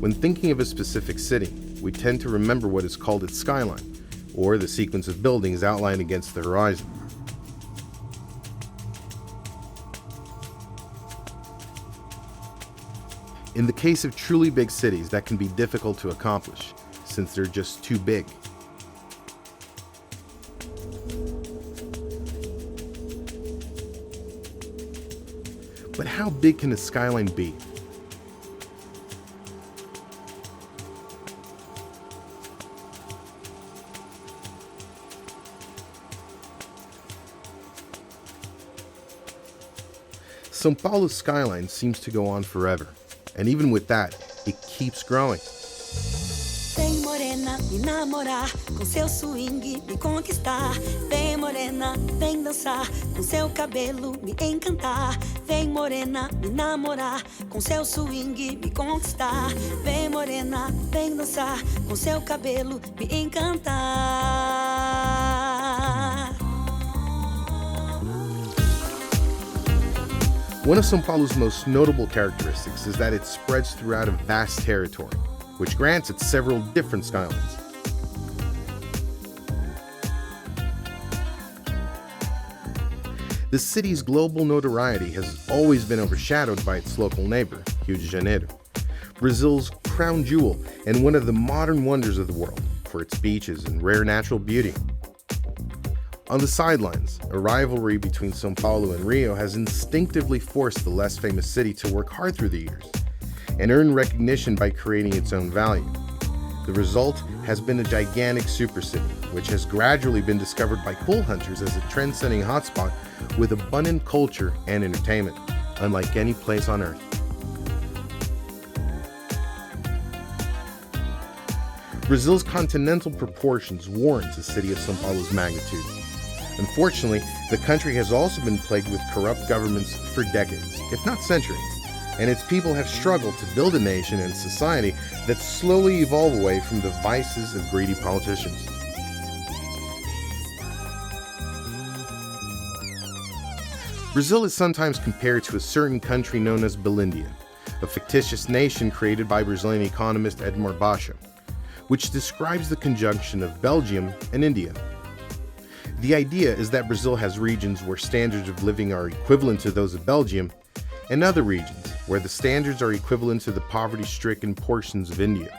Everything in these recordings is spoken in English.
When thinking of a specific city, we tend to remember what is called its skyline, or the sequence of buildings outlined against the horizon. In the case of truly big cities, that can be difficult to accomplish, since they're just too big. But how big can a skyline be? São Paulo's skyline seems to go on forever, and even with that, it keeps growing. Vem morena me namorar, com seu swing me conquistar. Vem morena, vem dançar, com seu cabelo me encantar. Vem morena me namorar, com seu swing me conquistar. Vem morena, vem dançar, com seu cabelo me encantar. One of São Paulo's most notable characteristics is that it spreads throughout a vast territory, which grants it several different skylines. The city's global notoriety has always been overshadowed by its local neighbor, Rio de Janeiro, Brazil's crown jewel and one of the modern wonders of the world for its beaches and rare natural beauty. On the sidelines, a rivalry between São Paulo and Rio has instinctively forced the less famous city to work hard through the years and earn recognition by creating its own value. The result has been a gigantic supercity, which has gradually been discovered by cool hunters as a trend-setting hotspot with abundant culture and entertainment, unlike any place on earth. Brazil's continental proportions warrant a city of São Paulo's magnitude. Unfortunately, the country has also been plagued with corrupt governments for decades, if not centuries, and its people have struggled to build a nation and society that slowly evolve away from the vices of greedy politicians. Brazil is sometimes compared to a certain country known as Belindia, a fictitious nation created by Brazilian economist Edmar Basha, which describes the conjunction of Belgium and India. The idea is that Brazil has regions where standards of living are equivalent to those of Belgium, and other regions where the standards are equivalent to the poverty-stricken portions of India.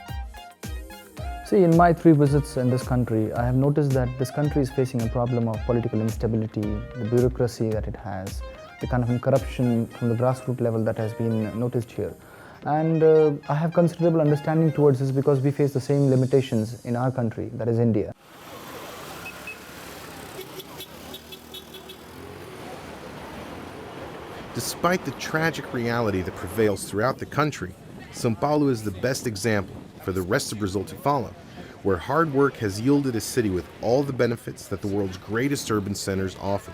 See, in my 3 visits in this country, I have noticed that this country is facing a problem of political instability, the bureaucracy that it has, the kind of corruption from the grassroots level that has been noticed here. And I have considerable understanding towards this because we face the same limitations in our country, that is India. Despite the tragic reality that prevails throughout the country, São Paulo is the best example for the rest of Brazil to follow, where hard work has yielded a city with all the benefits that the world's greatest urban centers offer.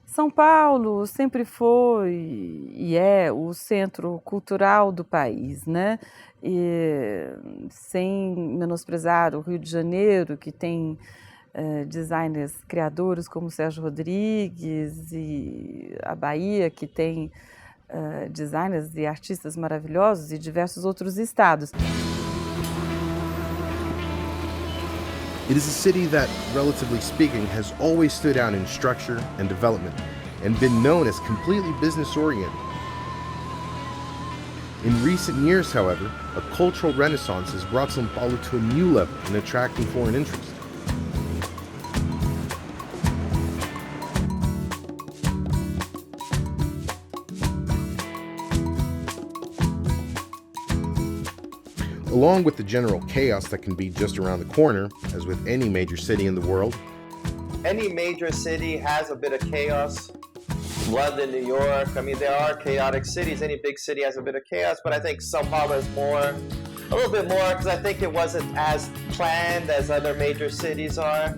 São Paulo sempre foi e é o centro cultural do país, né? E, sem menosprezar o Rio de Janeiro, que tem designers criadores como Sérgio Rodrigues, e a Bahia, que tem designers e artistas maravilhosos, e diversos outros estados. It is a city that, relatively speaking, has always stood out in structure and development, and been known as completely business-oriented. In recent years, however, a cultural renaissance has brought São Paulo to a new level in attracting foreign interest. Along with the general chaos that can be just around the corner, as with any major city in the world. Any major city has a bit of chaos. London, New York, I mean, there are chaotic cities. Any big city has a bit of chaos, but I think São Paulo is a little bit more, because I think it wasn't as planned as other major cities are.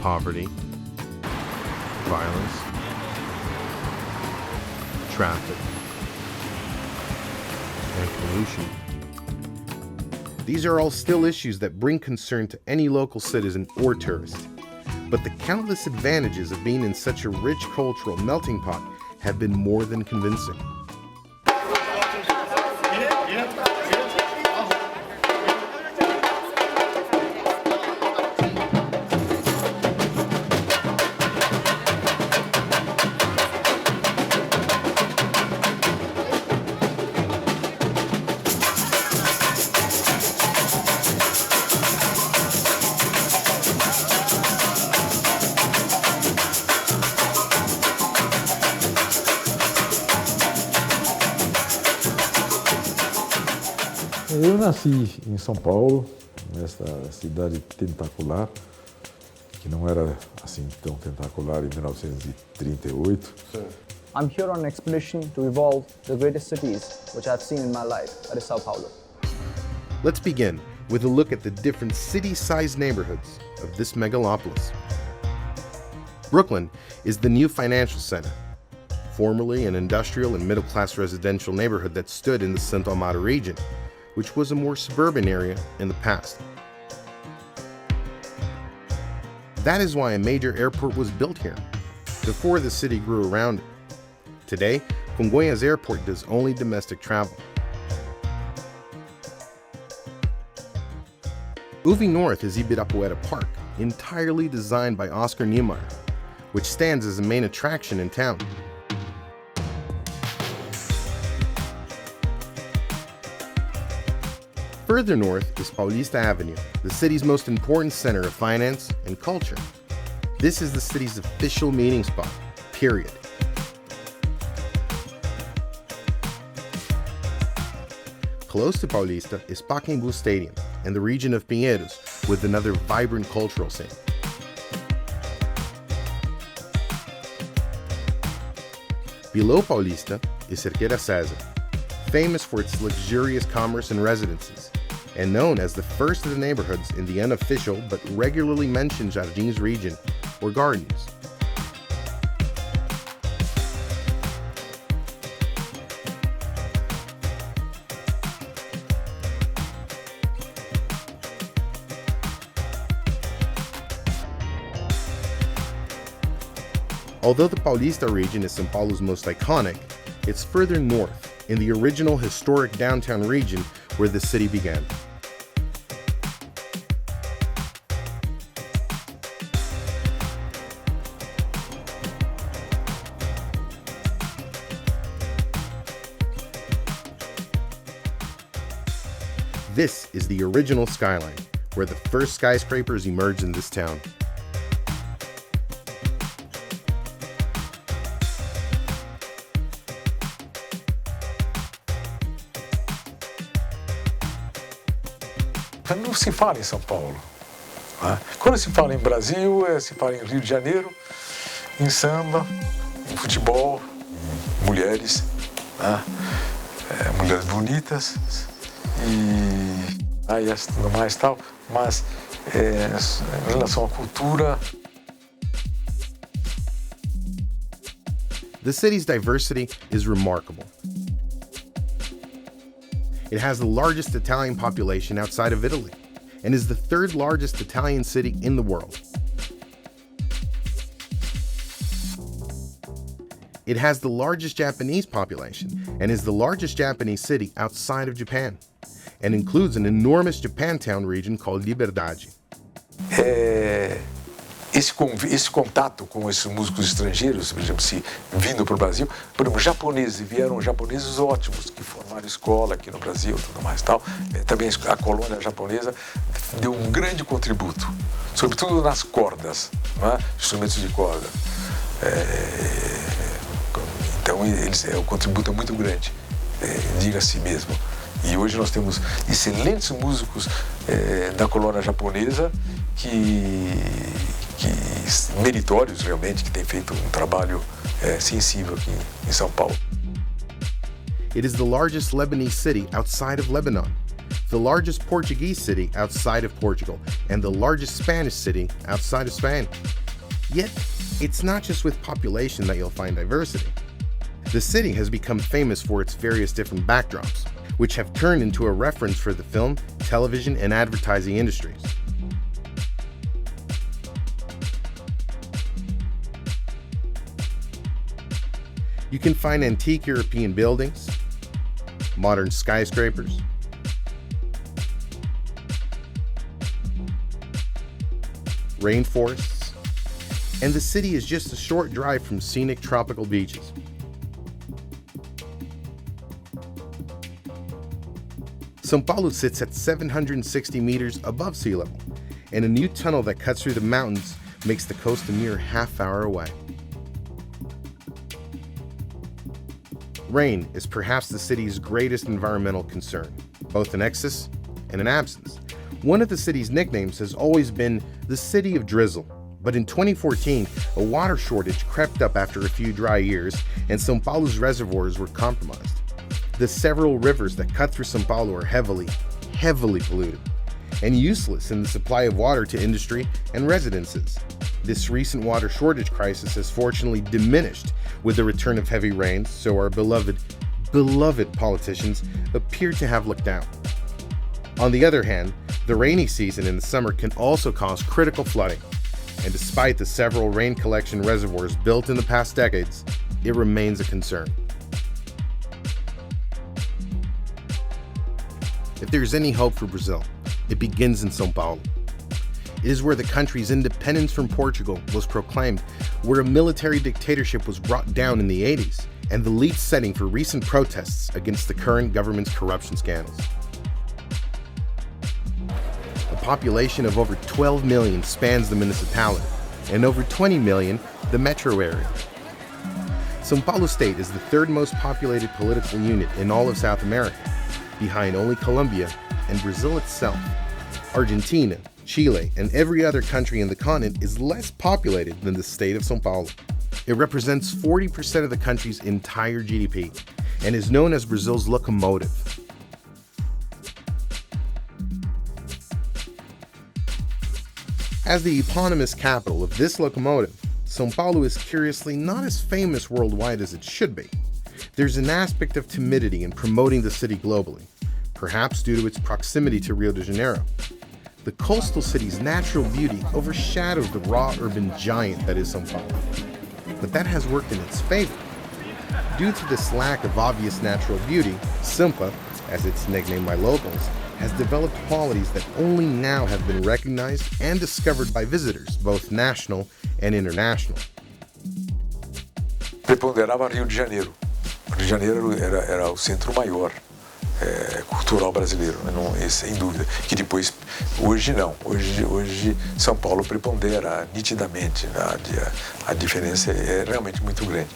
poverty, violence, traffic, and pollution. These are all still issues that bring concern to any local citizen or tourist. But the countless advantages of being in such a rich cultural melting pot have been more than convincing. Eu nasci em São Paulo, nessa cidade tentacular, que não era assim tão tentacular em 1938. I'm here on an expedition to evolve the greatest cities which I've seen in my life, that is Sao Paulo. Let's begin with a look at the different city-sized neighborhoods of this megalopolis. Brooklyn is the new financial center, formerly an industrial and middle-class residential neighborhood that stood in the Santo Amaro region, which was a more suburban area in the past. That is why a major airport was built here, before the city grew around it. Today, Congonhas Airport does only domestic travel. Moving north is Ibirapuera Park, entirely designed by Oscar Niemeyer, which stands as a main attraction in town. Further north is Paulista Avenue, the city's most important center of finance and culture. This is the city's official meeting spot, period. Close to Paulista is Pacaembu Stadium and the region of Pinheiros, with another vibrant cultural scene. Below Paulista is Cerqueira César, famous for its luxurious commerce and residences, and known as the first of the neighborhoods in the unofficial but regularly mentioned Jardins region, or gardens. Although the Paulista region is São Paulo's most iconic, it's further north, in the original historic downtown region where the city began. This is the original skyline, where the first skyscrapers emerged in this town. Não se fala em São Paulo. Né? Quando se fala em Brasil, se fala em Rio de Janeiro, em samba, em futebol, em mulheres, né? Mulheres bonitas e aí tudo mais tal, mas em relação à cultura. The city's diversity is remarkable. It has the largest Italian population outside of Italy and is the third largest Italian city in the world. It has the largest Japanese population and is the largest Japanese city outside of Japan, and includes an enormous Japantown region called Liberdade. Esse contato com esses músicos estrangeiros, por exemplo, se vindo para o Brasil, por exemplo, japoneses, vieram japoneses ótimos, que formaram escola aqui no Brasil e tudo mais tal. Também a colônia japonesa deu um grande contributo, sobretudo nas cordas, né? Instrumentos de corda. Então, o contributo é muito grande, diga-se mesmo. E hoje nós temos excelentes músicos da colônia japonesa que meritórios realmente, que têm feito um trabalho sensível aqui em São Paulo. It is the largest Lebanese city outside of Lebanon, the largest Portuguese city outside of Portugal, and the largest Spanish city outside of Spain. Yet, it's not just with population that you'll find diversity. The city has become famous for its various different backdrops, which have turned into a reference for the film, television, and advertising industries. You can find antique European buildings, modern skyscrapers, rainforests, and the city is just a short drive from scenic tropical beaches. São Paulo sits at 760 meters above sea level, and a new tunnel that cuts through the mountains makes the coast a mere half-hour away. Rain is perhaps the city's greatest environmental concern, both in excess and in absence. One of the city's nicknames has always been the City of Drizzle, but in 2014, a water shortage crept up after a few dry years, and São Paulo's reservoirs were compromised. The several rivers that cut through São Paulo are heavily polluted, and useless in the supply of water to industry and residences. This recent water shortage crisis has fortunately diminished with the return of heavy rains, so our beloved politicians appear to have looked out. On the other hand, the rainy season in the summer can also cause critical flooding, and despite the several rain collection reservoirs built in the past decades, it remains a concern. If there's any hope for Brazil, it begins in São Paulo. It is where the country's independence from Portugal was proclaimed, where a military dictatorship was brought down in the 80s, and the lead setting for recent protests against the current government's corruption scandals. A population of over 12 million spans the municipality, and over 20 million the metro area. São Paulo State is the third most populated political unit in all of South America, behind only Colombia and Brazil itself. Argentina, Chile, and every other country in the continent is less populated than the state of São Paulo. It represents 40% of the country's entire GDP and is known as Brazil's locomotive. As the eponymous capital of this locomotive, São Paulo is curiously not as famous worldwide as it should be. There's an aspect of timidity in promoting the city globally, perhaps due to its proximity to Rio de Janeiro. The coastal city's natural beauty overshadows the raw urban giant that is São Paulo. But that has worked in its favor. Due to this lack of obvious natural beauty, Sampa, as it's nicknamed by locals, has developed qualities that only now have been recognized and discovered by visitors, both national and international. Preponderava Rio de Janeiro. Rio de Janeiro era o centro maior cultural brasileiro, sem dúvida. Que depois, hoje não. Hoje São Paulo prepondera nitidamente. A diferença é realmente muito grande.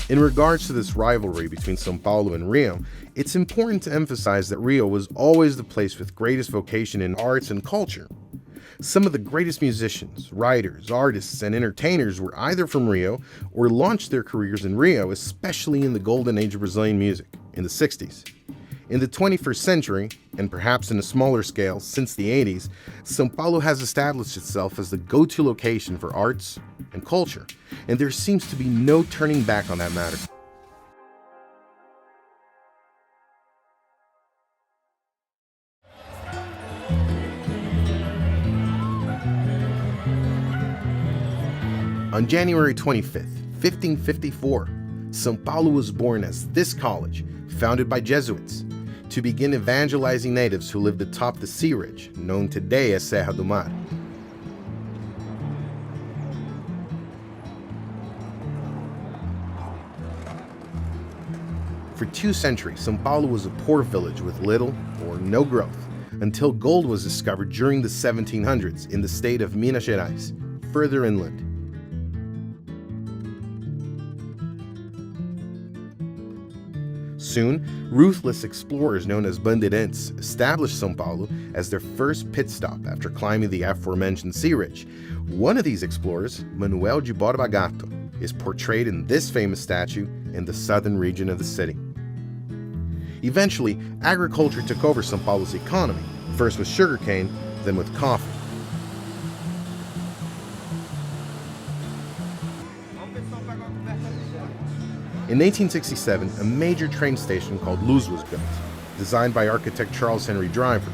In regards to this rivalry between São Paulo and Rio, it's important to emphasize that Rio was always the place with greatest vocation in arts and culture. Some of the greatest musicians, writers, artists, and entertainers were either from Rio or launched their careers in Rio, especially in the golden age of Brazilian music, in the 60s. In the 21st century, and perhaps in a smaller scale since the 80s, São Paulo has established itself as the go-to location for arts and culture, and there seems to be no turning back on that matter. On January 25th, 1554, São Paulo was born as this college, founded by Jesuits, to begin evangelizing natives who lived atop the sea ridge, known today as Serra do Mar. For 2 centuries, São Paulo was a poor village with little or no growth, until gold was discovered during the 1700s in the state of Minas Gerais, further inland. Soon, ruthless explorers known as Bandeirantes established São Paulo as their first pit stop after climbing the aforementioned sea ridge. One of these explorers, Manuel de Borba Gato, is portrayed in this famous statue in the southern region of the city. Eventually, agriculture took over São Paulo's economy, first with sugarcane, then with coffee. In 1867, a major train station called Luz was built, designed by architect Charles Henry Driver.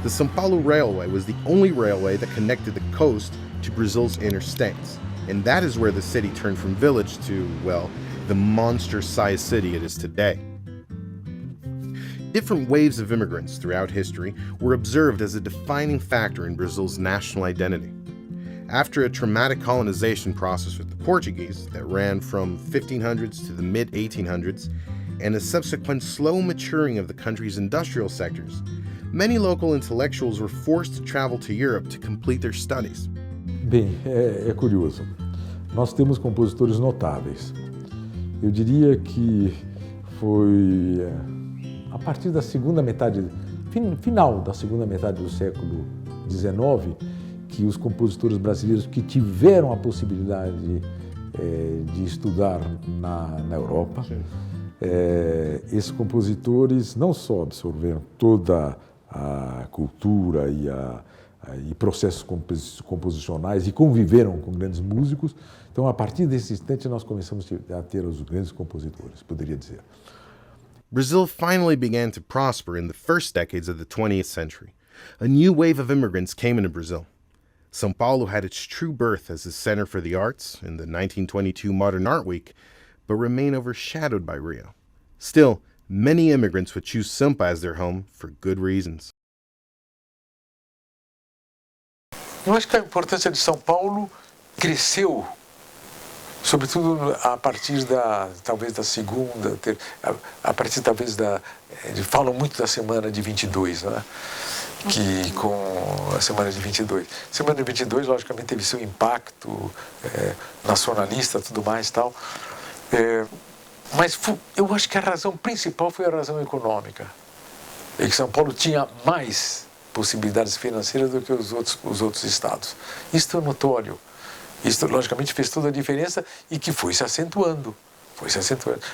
The São Paulo Railway was the only railway that connected the coast to Brazil's inner states, and that is where the city turned from village to, well, the monster-sized city it is today. Different waves of immigrants throughout history were observed as a defining factor in Brazil's national identity. After a traumatic colonization process with the Portuguese that ran from 1500s to the mid-1800s, and a subsequent slow maturing of the country's industrial sectors, many local intellectuals were forced to travel to Europe to complete their studies. Bem, é curioso. Nós temos compositores notáveis. Eu diria que foi a partir da segunda metade, final da segunda metade do século XIX, que os compositores brasileiros que tiveram a possibilidade de estudar na Europa, esses compositores não só absorveram toda a cultura e processos composicionais e conviveram com grandes músicos, então a partir desse instante nós começamos a ter os grandes compositores, poderia dizer. Brazil finally began to prosper in the first decades of the 20th century. A new wave of immigrants came into Brazil. São Paulo had its true birth as a center for the arts in the 1922 Modern Art Week, but remained overshadowed by Rio. Still, many immigrants would choose Sampa as their home for good reasons. Eu acho que a importância de São Paulo cresceu, sobretudo a partir talvez da segunda, a partir talvez falam muito da semana de 22, né? Que com a semana de 22. Semana de 22, logicamente, teve seu impacto nacionalista, tudo mais e tal. Mas eu acho que a razão principal foi a razão econômica. E que São Paulo tinha mais possibilidades financeiras do que os outros estados. Isto é notório. Isto, logicamente, fez toda a diferença e que foi se acentuando.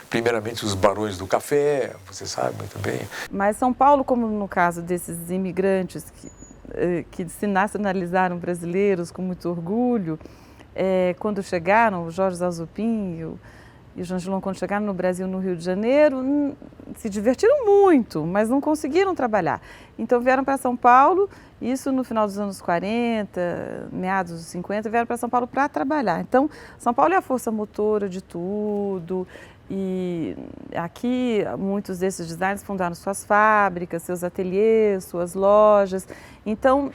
Primeiramente os barões do café, você sabe muito bem. Mas São Paulo, como no caso desses imigrantes que se nacionalizaram brasileiros com muito orgulho, quando chegaram, o Jorge Zalzupin e o Jean Gilon, quando chegaram no Brasil, no Rio de Janeiro, se divertiram muito, mas não conseguiram trabalhar. Então vieram para São Paulo, isso no final dos anos 40, meados dos 50, vieram para São Paulo para trabalhar. Então, São Paulo é a força motora de tudo, e aqui muitos desses designers fundaram suas fábricas, seus ateliês, suas lojas. Então,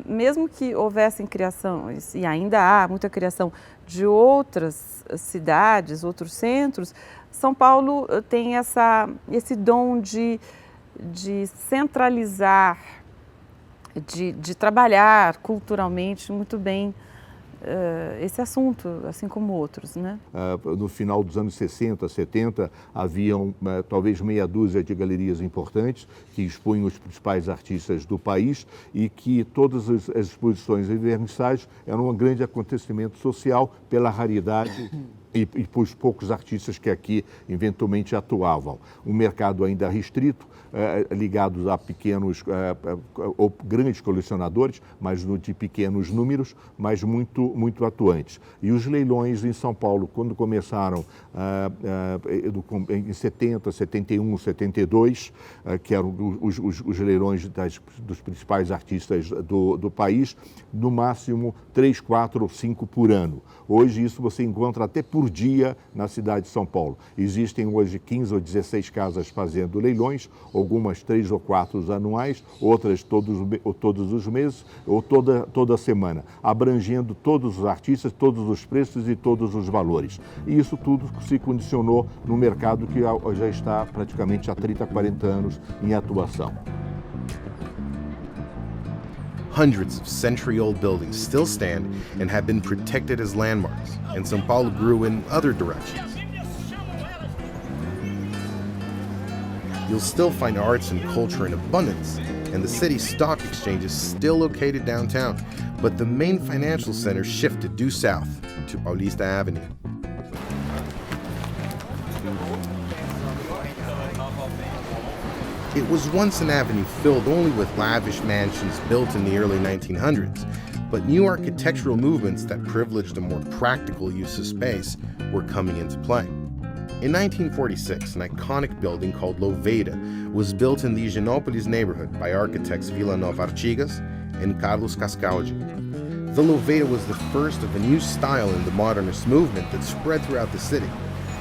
mesmo que houvessem criações, e ainda há muita criação de outras cidades, outros centros, São Paulo tem esse dom de centralizar, de trabalhar culturalmente muito bem esse assunto, assim como outros, né? No final dos anos 60, 70, haviam talvez meia dúzia de galerias importantes que expunham os principais artistas do país e que todas as exposições e vernissagens eram um grande acontecimento social pela raridade e por os poucos artistas que aqui eventualmente atuavam. Um mercado ainda restrito, ligados a pequenos ou grandes colecionadores, mas de pequenos números, mas muito atuantes. E os leilões em São Paulo, quando começaram em 70, 71, 72, que eram os leilões dos principais artistas do país, no máximo 3, 4 ou 5 por ano. Hoje isso você encontra até por dia na cidade de São Paulo. Existem hoje 15 ou 16 casas fazendo leilões, algumas 3 ou 4 anuais, outras todos os meses ou toda semana, abrangendo todos os artistas, todos os preços e todos os valores. E isso tudo se condicionou no mercado que já está praticamente há 30, 40 anos em atuação. Hundreds of century-old buildings still stand and have been protected as landmarks, and São Paulo grew in other directions. You'll still find arts and culture in abundance, and the city's stock exchange is still located downtown, but the main financial center shifted due south to Paulista Avenue. It was once an avenue filled only with lavish mansions built in the early 1900s, but new architectural movements that privileged a more practical use of space were coming into play. In 1946, an iconic building called Louveira was built in the Higienópolis neighborhood by architects Vila Nova Artigas and Carlos Cascaldi. The Louveira was the first of a new style in the modernist movement that spread throughout the city,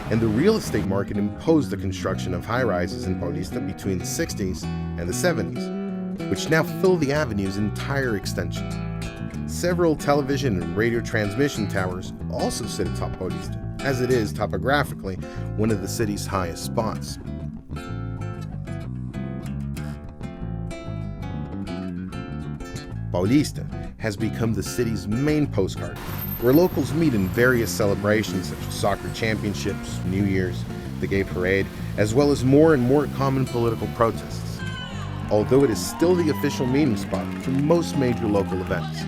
and the real estate market imposed the construction of high-rises in Paulista between the 60s and the 70s, which now fill the avenue's entire extension. Several television and radio transmission towers also sit atop Paulista, as it is topographically one of the city's highest spots. Paulista has become the city's main postcard, where locals meet in various celebrations such as soccer championships, New Year's, the Gay Parade, as well as more and more common political protests, although it is still the official meeting spot for most major local events.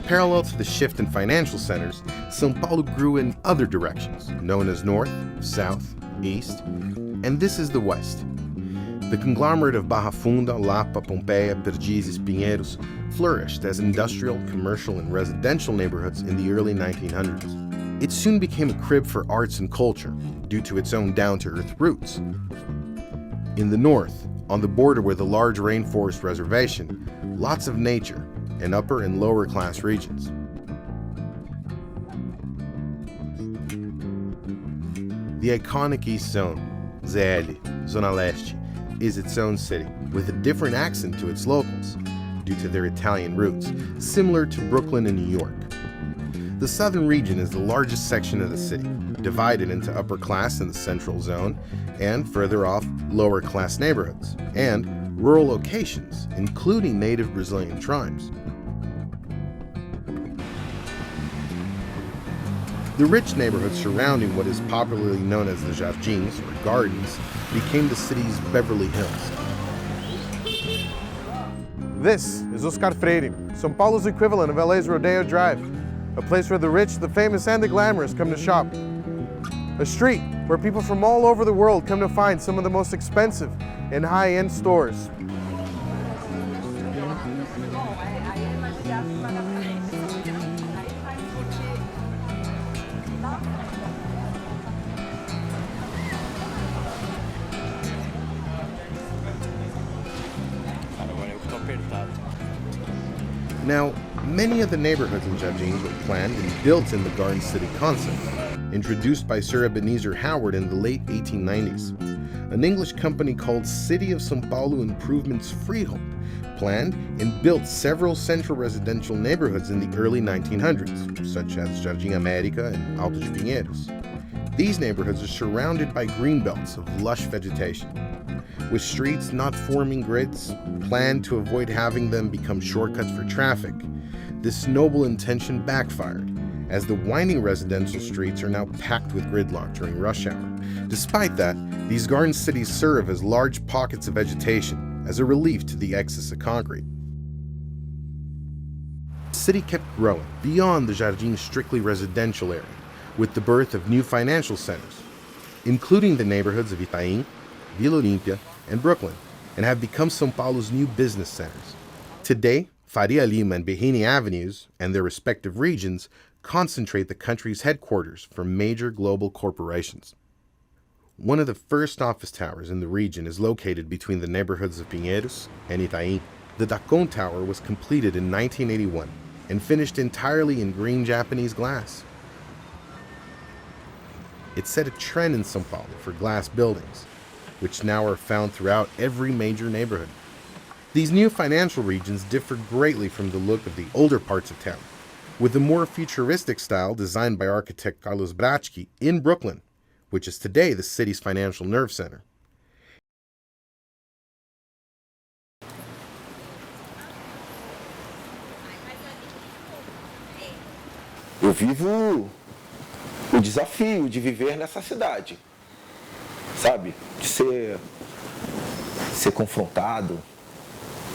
Parallel to the shift in financial centers, São Paulo grew in other directions, known as North, South, East, and this is the West. The conglomerate of Barra Funda, Lapa, Pompeia, Perdizes, Pinheiros flourished as industrial, commercial, and residential neighborhoods in the early 1900s. It soon became a crib for arts and culture, due to its own down-to-earth roots. In the north, on the border with a large rainforest reservation, lots of nature, and upper and lower class regions. The iconic East Zone, ZL, Zona Leste, is its own city, with a different accent to its locals, due to their Italian roots, similar to Brooklyn and New York. The southern region is the largest section of the city, divided into upper class in the central zone, and further off, lower class neighborhoods, and rural locations, including native Brazilian tribes. The rich neighborhood surrounding what is popularly known as the Jardins, or Gardens, became the city's Beverly Hills. This is Oscar Freire, São Paulo's equivalent of LA's Rodeo Drive, a place where the rich, the famous, and the glamorous come to shop. A street where people from all over the world come to find some of the most expensive and high-end stores. Now, many of the neighborhoods in Jardins were planned and built in the Garden City concept, introduced by Sir Ebenezer Howard in the late 1890s. An English company called City of São Paulo Improvements Freehold planned and built several central residential neighborhoods in the early 1900s, such as Jardim América and Alto de Pinheiros. These neighborhoods are surrounded by greenbelts of lush vegetation, with streets not forming grids, planned to avoid having them become shortcuts for traffic. This noble intention backfired, as the winding residential streets are now packed with gridlock during rush hour. Despite that, these garden cities serve as large pockets of vegetation as a relief to the excess of concrete. The city kept growing beyond the Jardins' strictly residential area, with the birth of new financial centers, including the neighborhoods of Itaim, Vila Olímpia, and Brooklyn, and have become São Paulo's new business centers. Today, Faria Lima and Berrini Avenues and their respective regions concentrate the country's headquarters for major global corporations. One of the first office towers in the region is located between the neighborhoods of Pinheiros and Itaim. The Dacon Tower was completed in 1981 and finished entirely in green Japanese glass. It set a trend in São Paulo for glass buildings, which now are found throughout every major neighborhood. These new financial regions differ greatly from the look of the older parts of town, with a more futuristic style designed by architect Carlos Bratsky in Brooklyn, which is today the city's financial nerve center. Eu vivo o desafio de viver nessa cidade, sabe? De ser confrontado,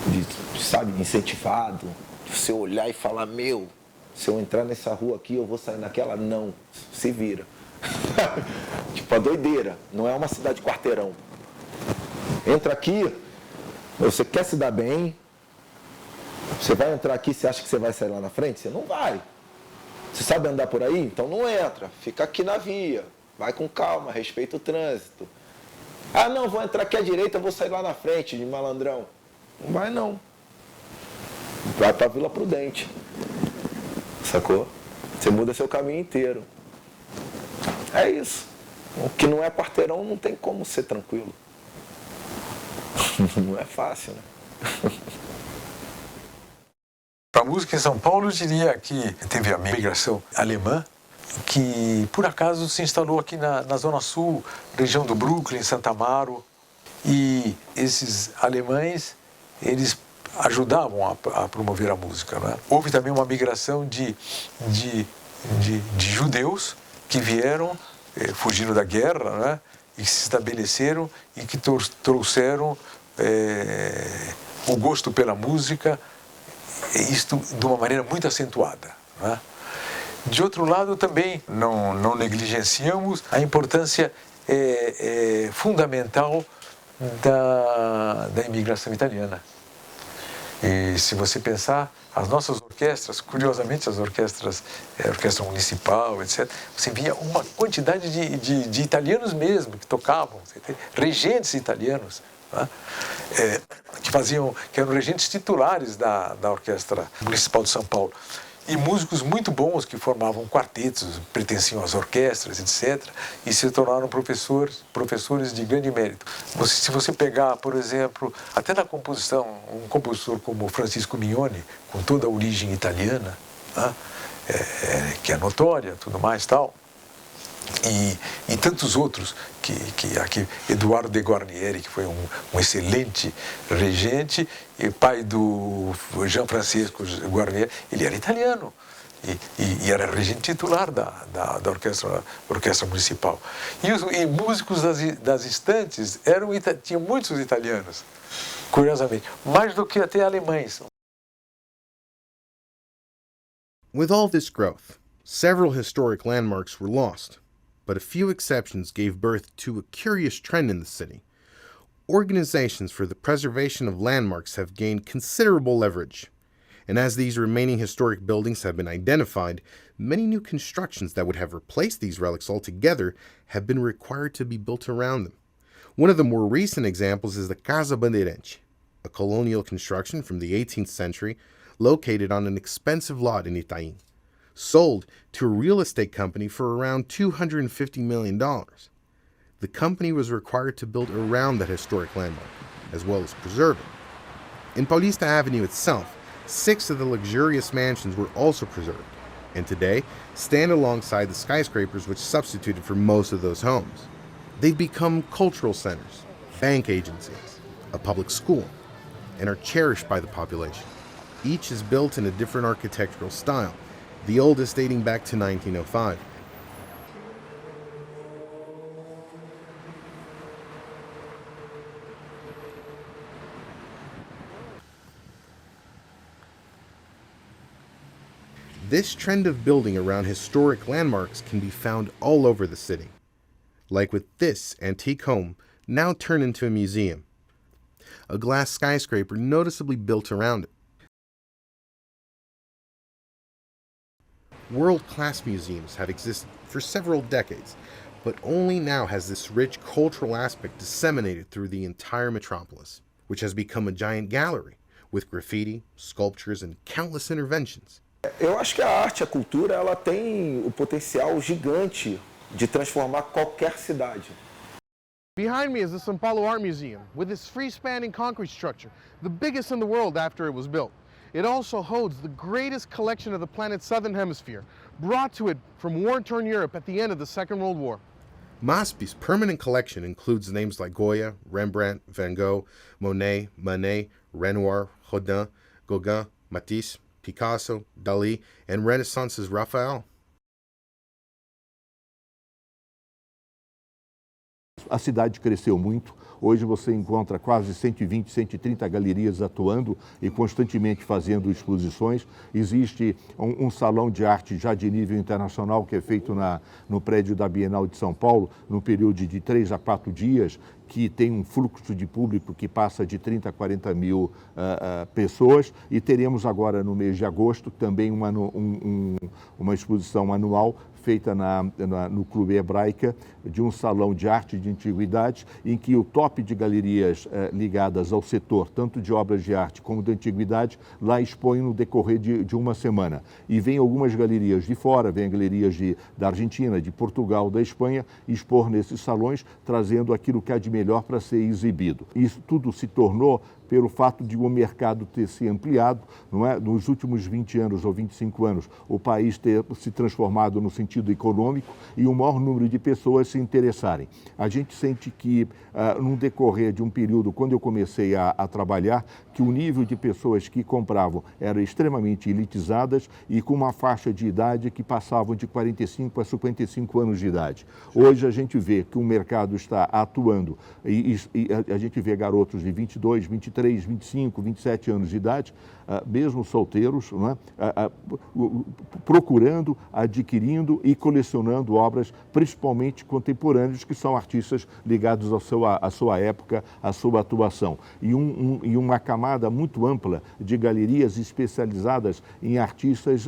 de, sabe, incentivado, de você olhar e falar, meu, se eu entrar nessa rua aqui, eu vou sair naquela? Não, se vira. Tipo, a doideira, não é uma cidade quarteirão. Entra aqui, você quer se dar bem, você vai entrar aqui, você acha que você vai sair lá na frente? Você não vai. Você sabe andar por aí? Então não entra. Fica aqui na via. Vai com calma, respeita o trânsito. Ah, não, vou entrar aqui à direita, vou sair lá na frente, de malandrão. Não vai, não. Vai pra Vila Prudente. Sacou? Você muda seu caminho inteiro. É isso. O que não é quarteirão não tem como ser tranquilo. Não é fácil, né? Para a música em São Paulo, eu diria que teve a migração alemã, que por acaso se instalou aqui na Zona Sul, região do Brooklyn, Santa Amaro. E esses alemães, eles ajudavam a promover a música, né? Houve também uma migração de judeus que vieram, fugindo da guerra, né? E que se estabeleceram e que trouxeram o gosto pela música, isto de uma maneira muito acentuada, né? De outro lado, também não negligenciamos a importância fundamental da imigração italiana. E se você pensar, as nossas orquestras, curiosamente as orquestras, a orquestra municipal, etc., você via uma quantidade de italianos mesmo que tocavam, regentes italianos, né? Que eram regentes titulares da Orquestra Municipal de São Paulo. E músicos muito bons que formavam quartetos, pertenciam às orquestras, etc., e se tornaram professores de grande mérito. Se você pegar, por exemplo, até na composição, um compositor como Francisco Mignone, com toda a origem italiana, né? Que é notória, tudo mais tal, e tantos outros, aqui Eduardo de Guarnieri, que foi um excelente regente, e pai do Jean Francesco Guarnieri, ele era italiano e era regente titular da orquestra municipal. E músicos das estantes tinham muitos italianos, curiosamente, mais do que até alemães. With all this growth, several historic landmarks were lost. But a few exceptions gave birth to a curious trend in the city. Organizations for the preservation of landmarks have gained considerable leverage, and as these remaining historic buildings have been identified, many new constructions that would have replaced these relics altogether have been required to be built around them. One of the more recent examples is the Casa Bandeirante, a colonial construction from the 18th century located on an expensive lot in Itaim, sold to a real estate company for around $250 million. The company was required to build around that historic landmark, as well as preserve it. In Paulista Avenue itself, 6 of the luxurious mansions were also preserved, and today stand alongside the skyscrapers which substituted for most of those homes. They've become cultural centers, bank agencies, a public school, and are cherished by the population. Each is built in a different architectural style, the oldest dating back to 1905. This trend of building around historic landmarks can be found all over the city, like with this antique home now turned into a museum, a glass skyscraper noticeably built around it. World-class museums have existed for several decades, but only now has this rich cultural aspect disseminated through the entire metropolis, which has become a giant gallery with graffiti, sculptures, and countless interventions. Eu acho que a arte, a cultura, ela tem o potencial gigante de transformar qualquer cidade. Behind me is the São Paulo Art Museum, with its free-spanning concrete structure, the biggest in the world after it was built. It also holds the greatest collection of the planet's southern hemisphere, brought to it from war-torn Europe at the end of the Second World War. MASP's permanent collection includes names like Goya, Rembrandt, Van Gogh, Monet, Manet, Renoir, Rodin, Gauguin, Matisse, Picasso, Dalí, and Renaissance's Raphael. A cidade cresceu muito, Hoje você encontra quase 120, 130 galerias atuando e constantemente fazendo exposições. Existe um salão de arte já de nível internacional que é feito no prédio da Bienal de São Paulo, no período de 3 a 4 dias, que tem um fluxo de público que passa de 30 a 40 mil pessoas. E teremos agora, no mês de agosto, também uma exposição anual feita no Clube Hebraica, de um salão de arte de antiguidades, em que o top de galerias ligadas ao setor, tanto de obras de arte como de antiguidade, lá expõem no decorrer de uma semana. E vem algumas galerias de fora, vem galerias da Argentina, de Portugal, da Espanha, expor nesses salões, trazendo aquilo que há de melhor para ser exibido. Isso tudo se tornou pelo fato de o mercado ter se ampliado, não é? Nos últimos 20 anos ou 25 anos, o país ter se transformado no sentido econômico e o maior número de pessoas se interessarem. A gente sente que, num decorrer de um período, quando eu comecei a trabalhar, que o nível de pessoas que compravam era extremamente elitizadas e com uma faixa de idade que passavam de 45 a 55 anos de idade. Hoje a gente vê que o mercado está atuando e a gente vê garotos de 22, 23, 25, 27 anos de idade, mesmo solteiros, não é? Procurando, adquirindo e colecionando obras, principalmente contemporâneas, que são artistas ligados à sua época, à sua atuação. E uma camada muito ampla de galerias especializadas em artistas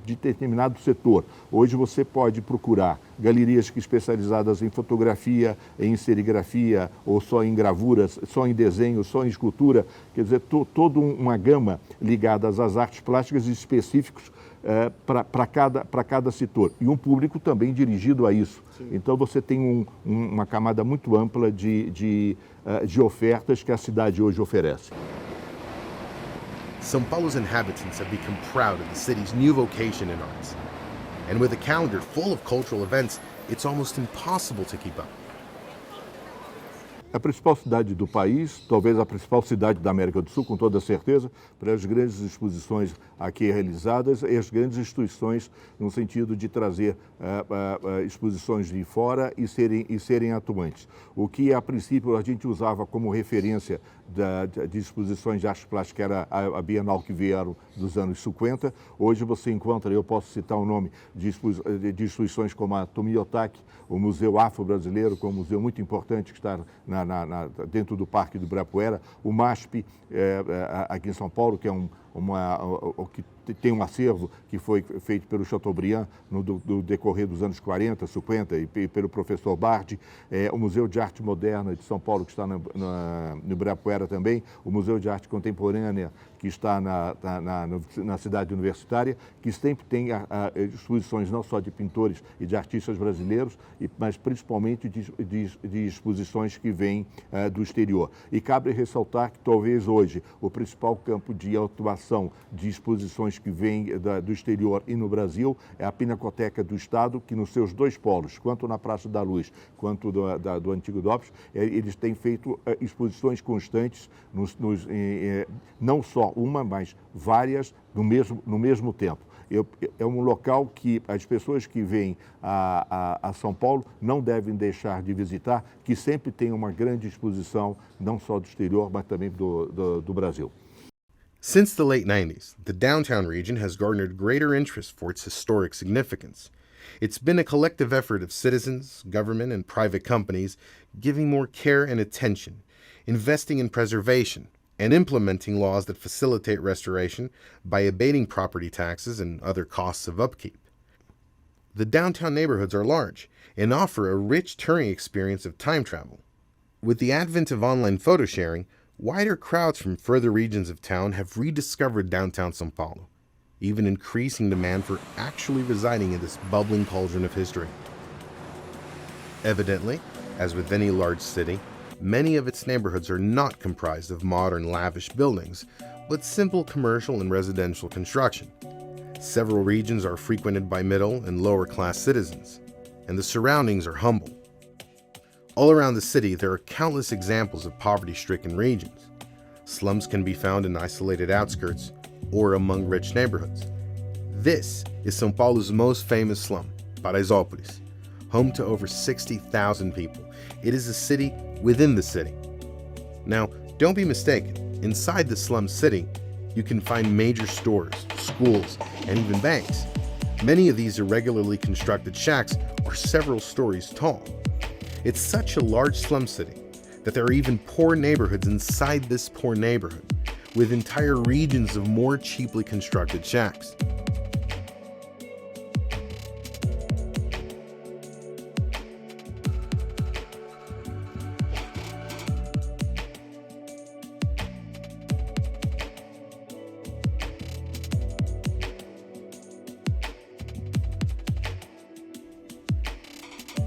de determinado setor. Hoje você pode procurar galerias especializadas em fotografia, em serigrafia, ou só em gravuras, só em desenho, só em escultura, quer dizer, toda uma gama ligada às artes plásticas específicos para cada setor. E um público também dirigido a isso. Sim. Então você tem uma camada muito ampla de ofertas que a cidade hoje oferece. São Paulo's inhabitants have become proud of the city's new vocation in arts. And with a calendar full of cultural events, it's almost impossible to keep up. A principal cidade do país, talvez a principal cidade da América do Sul, com toda certeza, para as grandes exposições aqui realizadas e as grandes instituições no sentido de trazer exposições de fora e serem atuantes. O que, a princípio, a gente usava como referência de exposições de arte plástica era a Bienal que vieram dos anos 50. Hoje você encontra, eu posso citar o nome de instituições como a Tomiotaki, o Museu Afro-Brasileiro, que é um museu muito importante que está dentro do Parque do Ibirapuera, o MASP, aqui em São Paulo, que é que tem um acervo que foi feito pelo Chateaubriand no decorrer dos anos 40, 50 e pelo professor Bardi, o Museu de Arte Moderna de São Paulo, que está no Ibirapuera também, o Museu de Arte Contemporânea, que está na cidade universitária, que sempre tem exposições não só de pintores e de artistas brasileiros, mas principalmente de exposições que vêm do exterior. E cabe ressaltar que talvez hoje o principal campo de atuação de exposições que vêm do exterior e no Brasil é a Pinacoteca do Estado, que nos seus dois polos, quanto na Praça da Luz quanto do Antigo DOPS, eles têm feito exposições constantes, não só uma, mas várias no mesmo tempo. É um local que as pessoas que vêm a São Paulo não devem deixar de visitar, que sempre tem uma grande exposição, não só do exterior, mas também do Brasil. Since the late 90s, the downtown region has garnered greater interest for its historic significance. It's been a collective effort of citizens, government, and private companies giving more care and attention, investing in preservation, and implementing laws that facilitate restoration by abating property taxes and other costs of upkeep. The downtown neighborhoods are large and offer a rich touring experience of time travel. With the advent of online photo sharing, wider crowds from further regions of town have rediscovered downtown São Paulo, even increasing demand for actually residing in this bubbling cauldron of history. Evidently, as with any large city, many of its neighborhoods are not comprised of modern, lavish buildings, but simple commercial and residential construction. Several regions are frequented by middle and lower class citizens, and the surroundings are humble. All around the city, there are countless examples of poverty-stricken regions. Slums can be found in isolated outskirts or among rich neighborhoods. This is São Paulo's most famous slum, Paraisópolis, home to over 60,000 people It is a city within the city. Now, don't be mistaken. Inside the slum city, you can find major stores, schools, and even banks. Many of these are regularly constructed shacks or several stories tall. It's such a large slum city that there are even poor neighborhoods inside this poor neighborhood, with entire regions of more cheaply constructed shacks.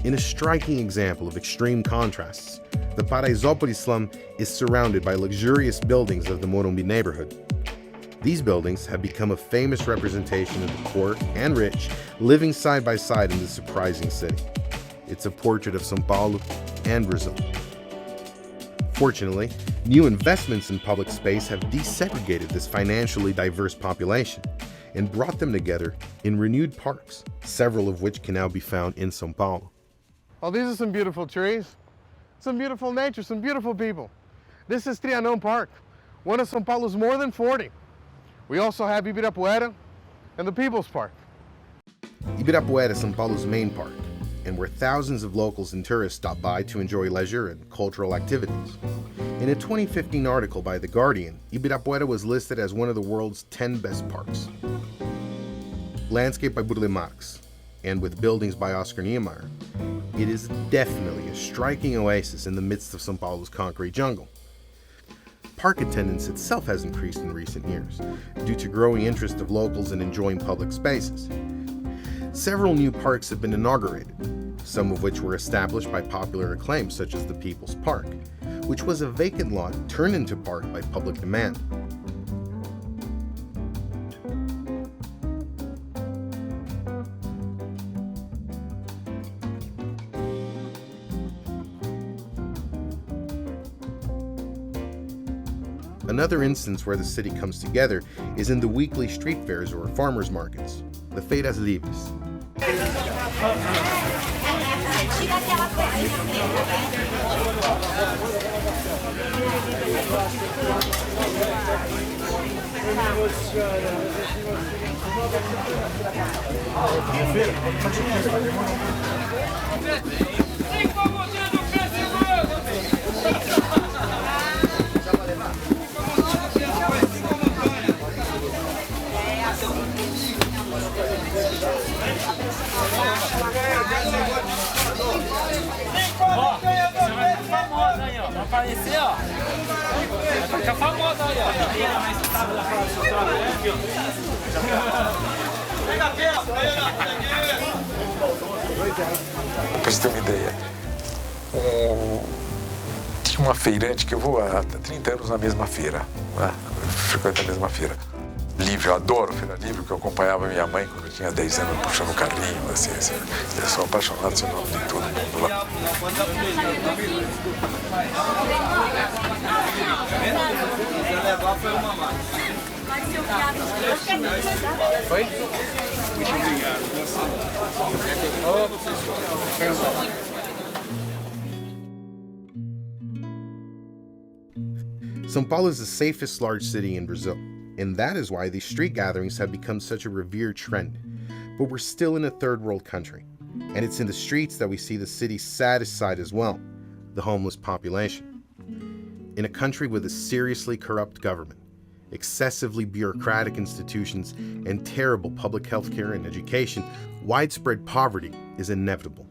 In a striking example of extreme contrasts, the Paraisópolis slum is surrounded by luxurious buildings of the Morumbi neighborhood. These buildings have become a famous representation of the poor and rich living side by side in this surprising city. It's a portrait of São Paulo and Brazil. Fortunately, new investments in public space have desegregated this financially diverse population and brought them together in renewed parks, several of which can now be found in São Paulo. Oh, these are some beautiful trees, some beautiful nature, some beautiful people. This is Trianon Park, one of São Paulo's more than 40. We also have Ibirapuera and the People's Park. Ibirapuera is São Paulo's main park, and where thousands of locals and tourists stop by to enjoy leisure and cultural activities. In a 2015 article by The Guardian, Ibirapuera was listed as one of the world's 10 best parks. Landscaped by Burle Marx, and with buildings by Oscar Niemeyer, it is definitely a striking oasis in the midst of São Paulo's concrete jungle. Park attendance itself has increased in recent years due to growing interest of locals in enjoying public spaces. Several new parks have been inaugurated, some of which were established by popular acclaim such as the People's Park, which was a vacant lot turned into park by public demand. Another instance where the city comes together is in the weekly street fairs or farmers markets, the Feiras Livres. Aparecer, ó. Vai ficar famosa aí, ó. Pra você ter uma ideia, tinha uma feirante que eu vou há 30 anos na mesma feira, né? Eu frequento a mesma feira. Livre, eu adoro feira livre, porque eu acompanhava minha mãe quando eu tinha 10 anos puxando o carrinho, assim, eu sou apaixonado pelo nome de todo mundo lá. Foi? São Paulo is the safest large city in Brazil, and that is why these street gatherings have become such a revered trend. But we're still in a third world country, and it's in the streets that we see the city's saddest side as well, the homeless population. In a country with a seriously corrupt government, excessively bureaucratic institutions, and terrible public health care and education, widespread poverty is inevitable.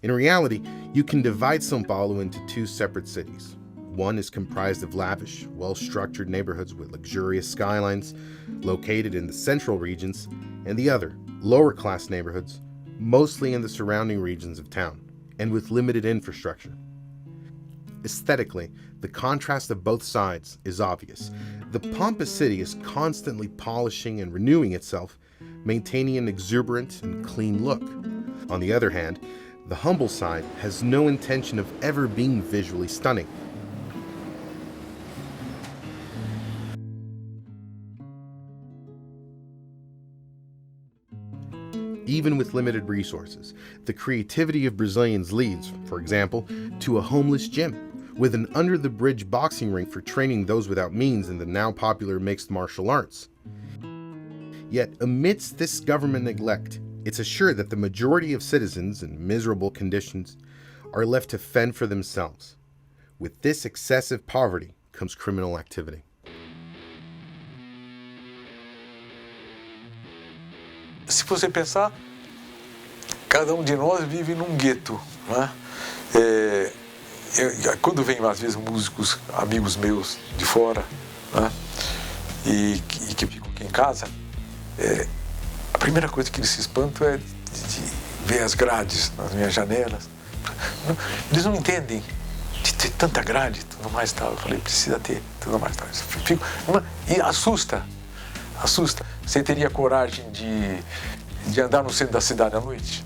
In reality, you can divide São Paulo into two separate cities. One is comprised of lavish, well-structured neighborhoods with luxurious skylines located in the central regions, and the other, lower-class neighborhoods, mostly in the surrounding regions of town, and with limited infrastructure. Aesthetically, the contrast of both sides is obvious. The pompous city is constantly polishing and renewing itself, maintaining an exuberant and clean look. On the other hand, the humble side has no intention of ever being visually stunning. even with limited resources. The creativity of Brazilians leads, for example, to a homeless gym, with an under-the-bridge boxing ring for training those without means in the now popular mixed martial arts. Yet, amidst this government neglect, it's assured that the majority of citizens in miserable conditions are left to fend for themselves. With this excessive poverty comes criminal activity. Se você pensar, cada de nós vive num gueto, né? Quando vem às vezes músicos, amigos meus de fora, né? e que ficam aqui em casa, a primeira coisa que eles se espantam é de ver as grades nas minhas janelas. Eles não entendem de ter tanta grade e tudo mais tal. Eu falei, precisa ter tudo mais tal. E assusta. Você teria coragem de andar no centro da cidade à noite?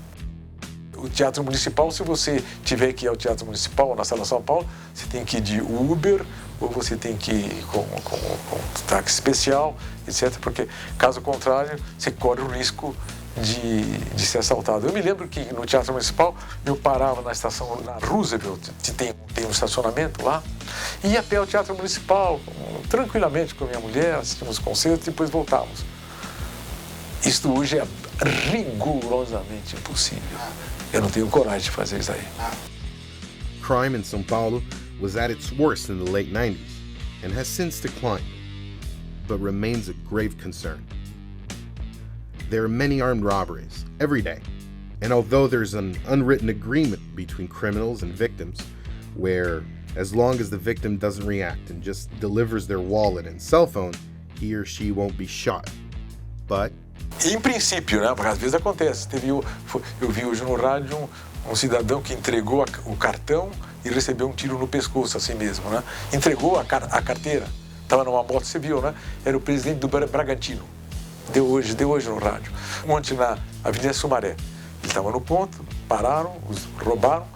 O Teatro Municipal, se você tiver que ir ao Teatro Municipal ou na Sala São Paulo, você tem que ir de Uber ou você tem que ir com táxi especial, etc. Porque, caso contrário, você corre o risco de ser assaltado. Eu me lembro que no Teatro Municipal eu parava na estação, na Roosevelt, que tem um estacionamento lá, e ia a pé ao Teatro Municipal, tranquilamente com a minha mulher, assistimos concertos e depois voltávamos. Isto hoje é rigorosamente impossível. Eu não tenho coragem de fazer isso aí. Crime in São Paulo was at its worst in the late 90s and has since declined, but remains a grave concern. There are many armed robberies every day, and although there's an unwritten agreement between criminals and victims, where as long as the victim doesn't react and just delivers their wallet and cell phone, he or she won't be shot. But em princípio, né? Porque às vezes acontece. Eu vi hoje no rádio um cidadão que entregou o cartão e recebeu um tiro no pescoço, assim mesmo, né? Entregou a carteira, estava numa moto, você viu, né? Era o presidente do Bragantino. Deu hoje no rádio. Ontem na Avenida Sumaré. Ele estava no ponto, pararam, roubaram,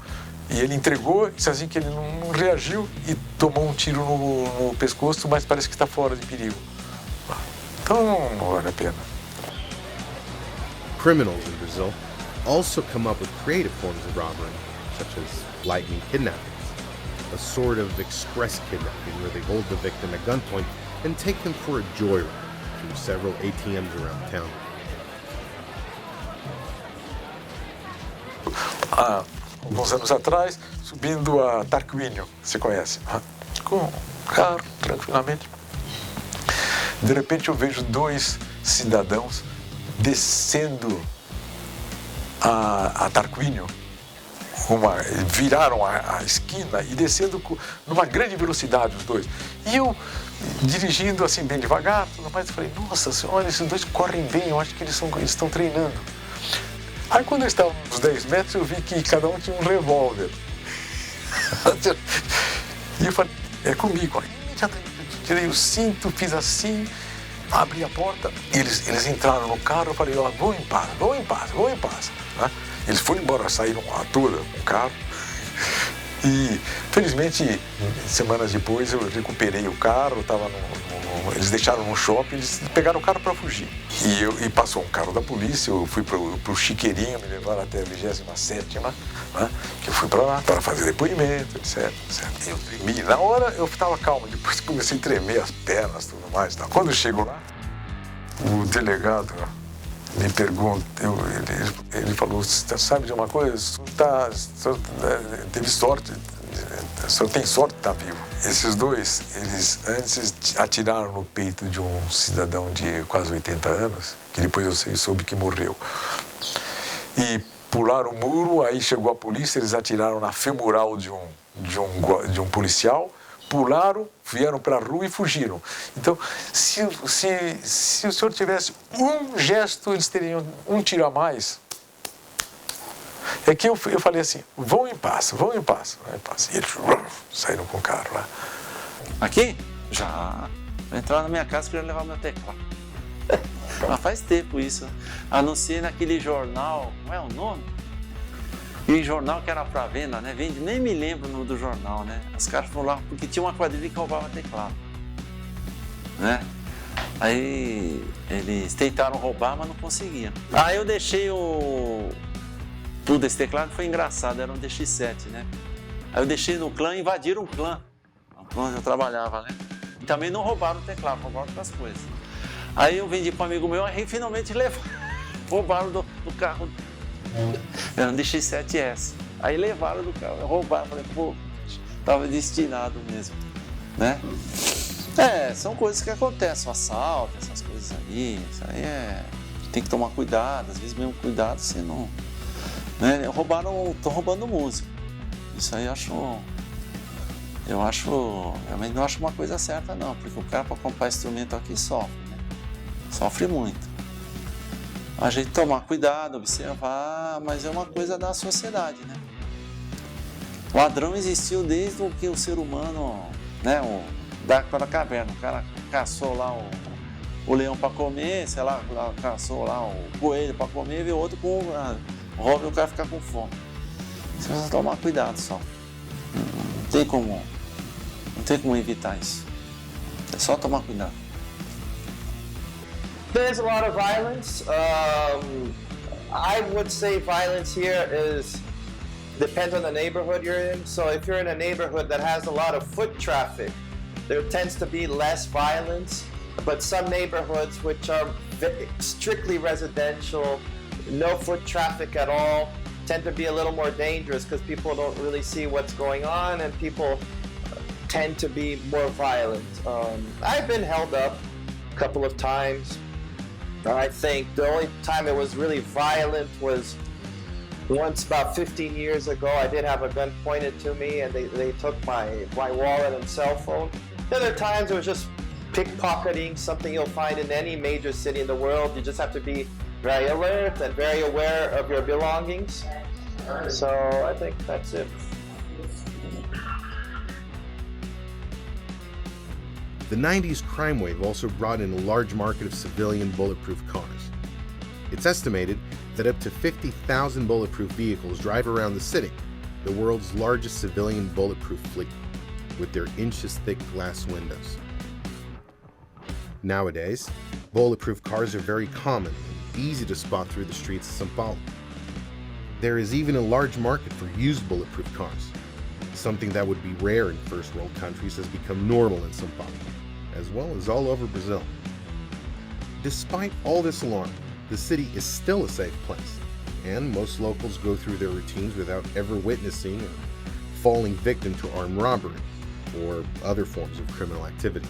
e ele entregou, disse assim que ele não reagiu e tomou um tiro no pescoço, mas parece que está fora de perigo. Então não vale a pena. Criminals in Brazil also come up with creative forms of robbery, such as lightning kidnappings, a sort of express kidnapping where they hold the victim at gunpoint and take them for a joyride through several ATMs around town. Alguns anos atrás, subindo a Tarquínio, você conhece, com um carro, tranquilamente. De repente eu vejo dois cidadãos descendo a Tarquínio, viraram a esquina e descendo numa grande velocidade os dois. E eu, dirigindo assim bem devagar, tudo mais, eu falei, nossa senhora, esses dois correm bem, eu acho que eles estão treinando. Aí quando eles estavam uns 10 metros, eu vi que cada um tinha um revólver. E eu falei, é comigo. Aí imediatamente tirei o cinto, fiz assim, abri a porta, e eles entraram no carro, eu falei, vão em paz. Né? Eles foram embora, saíram a toda com o carro. E, felizmente, semanas depois, eu recuperei o carro, eles deixaram no shopping, eles pegaram o carro para fugir. E passou um carro da polícia, eu fui pro Chiqueirinho, me levaram até a 27ª, né? Que eu fui para lá para fazer depoimento, etc. Eu tremi. Na hora eu estava calmo, depois comecei a tremer as pernas, tudo mais. Tá? Quando eu chego lá, o delegado me pergunta, ele falou, sabe de uma coisa? O senhor teve sorte, o senhor tem sorte de estar vivo. Esses dois, eles antes atiraram no peito de um cidadão de quase 80 anos, que depois eu soube que morreu. E pularam o muro, aí chegou a polícia, eles atiraram na femoral de um policial, pularam, vieram para a rua e fugiram. Então, se o senhor tivesse um gesto, eles teriam um tiro a mais. É que eu falei assim, vão em paz. E eles saíram com o carro lá. Aqui? Já. Entraram na minha casa e queriam levar meu teclado. Mas faz tempo isso. Anunciei naquele jornal, como é o nome? E o jornal que era para venda, né? Nem me lembro do jornal, né? Os caras foram lá porque tinha uma quadrilha que roubava teclado, né? Aí eles tentaram roubar, mas não conseguiam. Aí eu deixei o... Tudo, esse teclado foi engraçado, era um DX7, né? Aí eu deixei no clã, invadiram o clã onde eu trabalhava, né? E também não roubaram o teclado, roubaram outras coisas. Aí eu vendi para um amigo meu, aí finalmente roubaram do carro. Era um DX7S. Aí levaram do carro, roubaram, falei, pô, tava destinado mesmo, né? São coisas que acontecem, assalto, essas coisas aí, isso aí tem que tomar cuidado, às vezes mesmo cuidado, se não... Né? Tô roubando música, isso aí realmente não acho uma coisa certa não, porque o cara para comprar instrumento aqui sofre, né? Sofre muito. A gente tomar cuidado, observar, mas é uma coisa da sociedade, né? O ladrão existiu desde que o ser humano, né, da época da caverna, o cara caçou lá o leão para comer, sei lá, caçou lá o coelho para comer, veio outro com rouba e o cara fica com fome. Você precisa tomar cuidado só. Não tem como evitar isso. É só tomar cuidado. There's a lot of violence. I would say violence here depends on the neighborhood you're in. So if you're in a neighborhood that has a lot of foot traffic, there tends to be less violence. But some neighborhoods which are strictly residential, no foot traffic at all, tend to be a little more dangerous because people don't really see what's going on and people tend to be more violent. I've been held up a couple of times. I think the only time it was really violent was once about 15 years ago. I did have a gun pointed to me and they took my wallet and cell phone. The other times it was just pickpocketing, something you'll find in any major city in the world. You just have to be very alert and very aware of your belongings. So I think that's it. The 90s crime wave also brought in a large market of civilian bulletproof cars. It's estimated that up to 50,000 bulletproof vehicles drive around the city, the world's largest civilian bulletproof fleet, with their inches-thick glass windows. Nowadays, bulletproof cars are very common and easy to spot through the streets of São Paulo. There is even a large market for used bulletproof cars. Something that would be rare in first world countries has become normal in São Paulo, as well as all over Brazil. Despite all this alarm, the city is still a safe place, and most locals go through their routines without ever witnessing or falling victim to armed robbery or other forms of criminal activity.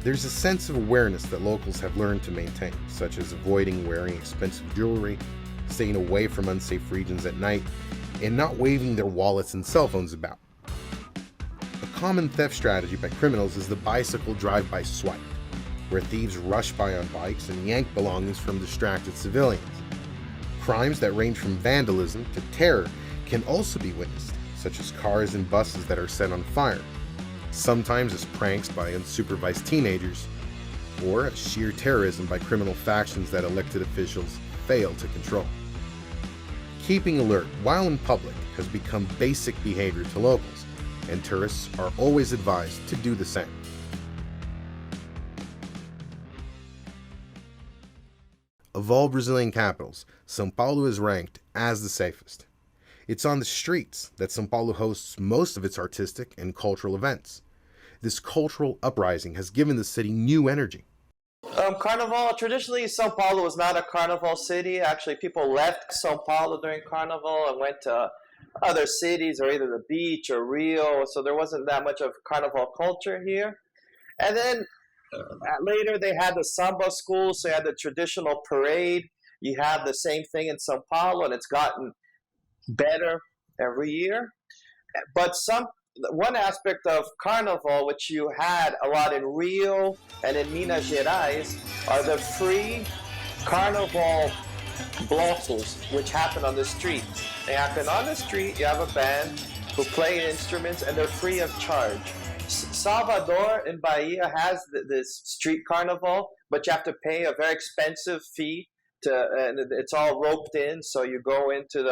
There's a sense of awareness that locals have learned to maintain, such as avoiding wearing expensive jewelry, staying away from unsafe regions at night, and not waving their wallets and cell phones about. A common theft strategy by criminals is the bicycle drive-by swipe, where thieves rush by on bikes and yank belongings from distracted civilians. Crimes that range from vandalism to terror can also be witnessed, such as cars and buses that are set on fire, sometimes as pranks by unsupervised teenagers, or as sheer terrorism by criminal factions that elected officials fail to control. Keeping alert while in public has become basic behavior to locals, and tourists are always advised to do the same. Of all Brazilian capitals, São Paulo is ranked as the safest. It's on the streets that São Paulo hosts most of its artistic and cultural events. This cultural uprising has given the city new energy. Carnival, traditionally São Paulo was not a carnival city. Actually, people left São Paulo during Carnival and went to other cities or either the beach or Rio, so there wasn't that much of carnival culture here. And then later they had the samba school, so you had the traditional parade. You have the same thing in São Paulo, and it's gotten better every year. But one aspect of Carnival, which you had a lot in Rio and in Minas Gerais, are the free Carnival blocos, which happen on the street. They happen on the street, you have a band who play instruments, and they're free of charge. Salvador in Bahia has this street carnival, but you have to pay a very expensive fee and it's all roped in, so you go into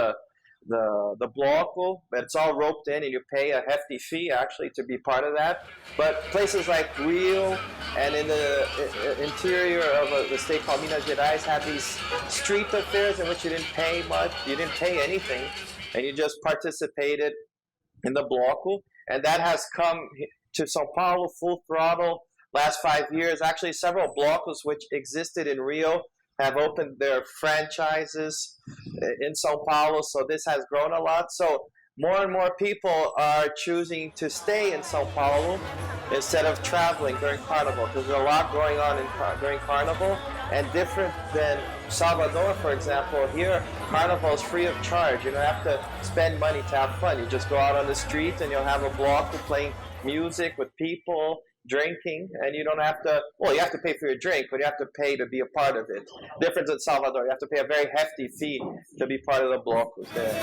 the bloco, it's all roped in, and you pay a hefty fee actually to be part of that. But places like Rio and in the interior of the state called Minas Gerais have these street affairs in which you didn't pay much, you didn't pay anything, and you just participated in the bloco. And that has come to São Paulo full throttle last 5 years. Actually, several blocos which existed in Rio have opened their franchises in São Paulo, so this has grown a lot. So more and more people are choosing to stay in São Paulo instead of traveling during Carnival, because there's a lot going on during Carnival. And different than Salvador, for example, here Carnival is free of charge. You don't have to spend money to have fun. You just go out on the street and you'll have a block playing music with people, drinking, and you don't have to, well, you have to pay for your drink, but you have to pay to be a part of it. Difference in Salvador, you have to pay a very hefty fee to be part of the blocos there.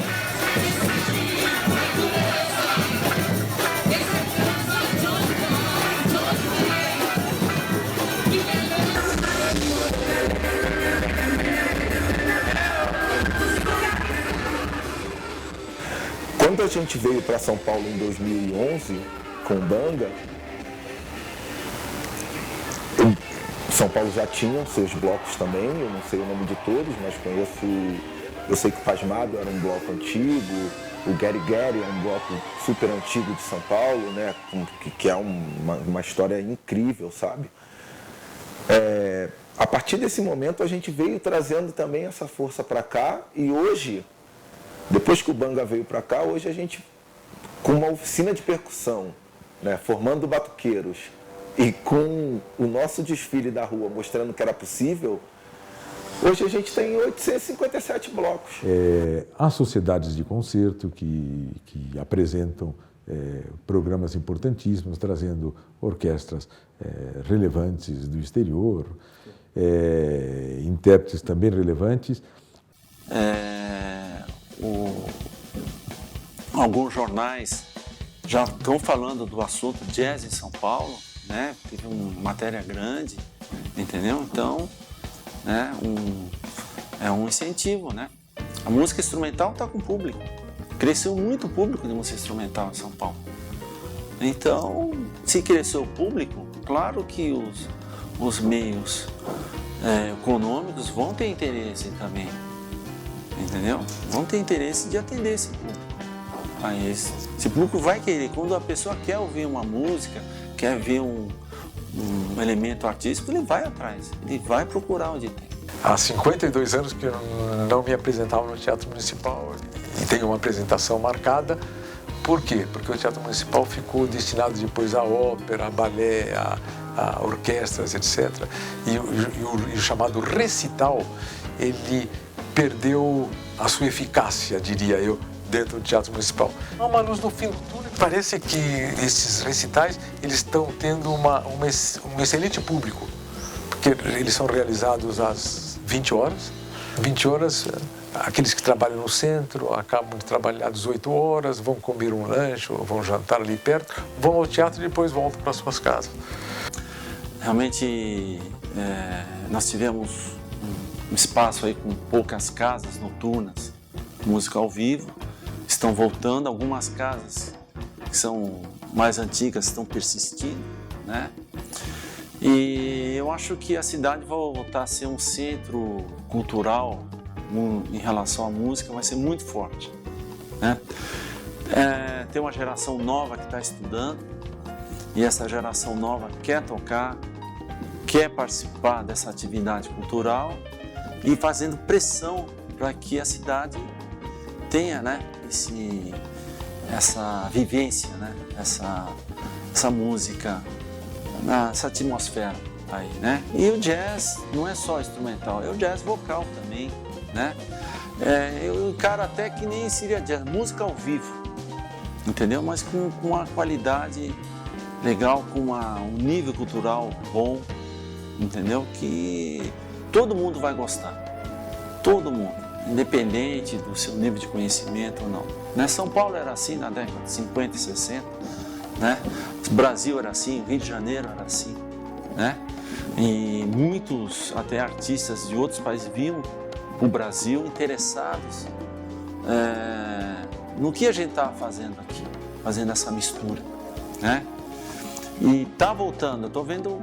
Quando a gente veio para São Paulo em 2011 com o Banga, São Paulo já tinha seus blocos também, eu não sei o nome de todos, mas conheço, eu sei que o Pasmado era um bloco antigo, o Gary Gary é um bloco super antigo de São Paulo, né, que é uma história incrível, sabe? A partir desse momento a gente veio trazendo também essa força para cá e hoje, depois que o Banga veio para cá, hoje a gente, com uma oficina de percussão, né, formando batuqueiros, e com o nosso desfile da rua mostrando que era possível, hoje a gente tem 857 blocos. Há sociedades de concerto que apresentam programas importantíssimos, trazendo orquestras relevantes do exterior, intérpretes também relevantes. Alguns jornais já estão falando do assunto jazz em São Paulo, né? Teve uma matéria grande, entendeu? Então, né, é um incentivo, né? A música instrumental está com público. Cresceu muito o público de música instrumental em São Paulo. Então, se cresceu o público, claro que os meios econômicos vão ter interesse também, entendeu? Vão ter interesse de atender esse público. Aí esse público vai querer, quando a pessoa quer ouvir uma música, quer ver um elemento artístico, ele vai atrás, ele vai procurar onde tem. Há 52 anos que eu não me apresentava no Teatro Municipal e tenho uma apresentação marcada. Por quê? Porque o Teatro Municipal ficou destinado depois à ópera, à balé, a orquestras, etc. E o chamado recital, ele perdeu a sua eficácia, diria eu, dentro do Teatro Municipal. Há uma luz no fim do túnel. Parece que esses recitais eles estão tendo um excelente público, porque eles são realizados às 20 horas. 20 horas, aqueles que trabalham no centro acabam de trabalhar 18 horas, vão comer um lanche, ou vão jantar ali perto, vão ao teatro e depois voltam para suas casas. Realmente, nós tivemos um espaço aí com poucas casas noturnas, música ao vivo. Estão voltando, algumas casas que são mais antigas estão persistindo, né? E eu acho que a cidade vai voltar a ser um centro cultural em relação à música, vai ser muito forte, né? Tem uma geração nova que está estudando e essa geração nova quer tocar, quer participar dessa atividade cultural e fazendo pressão para que a cidade tenha, né, essa vivência, né, essa música, essa atmosfera aí, né? E o jazz não é só instrumental, é o jazz vocal também, né? Eu encaro até que nem seria jazz, música ao vivo, entendeu? Mas com uma qualidade legal, com um nível cultural bom, entendeu? Que todo mundo vai gostar, todo mundo, independente do seu nível de conhecimento ou não. Né? São Paulo era assim na década de 50 e 60, né? O Brasil era assim, o Rio de Janeiro era assim, né? E muitos até artistas de outros países vinham para o Brasil interessados no que a gente está fazendo aqui, fazendo essa mistura, né? E tá voltando, eu estou vendo,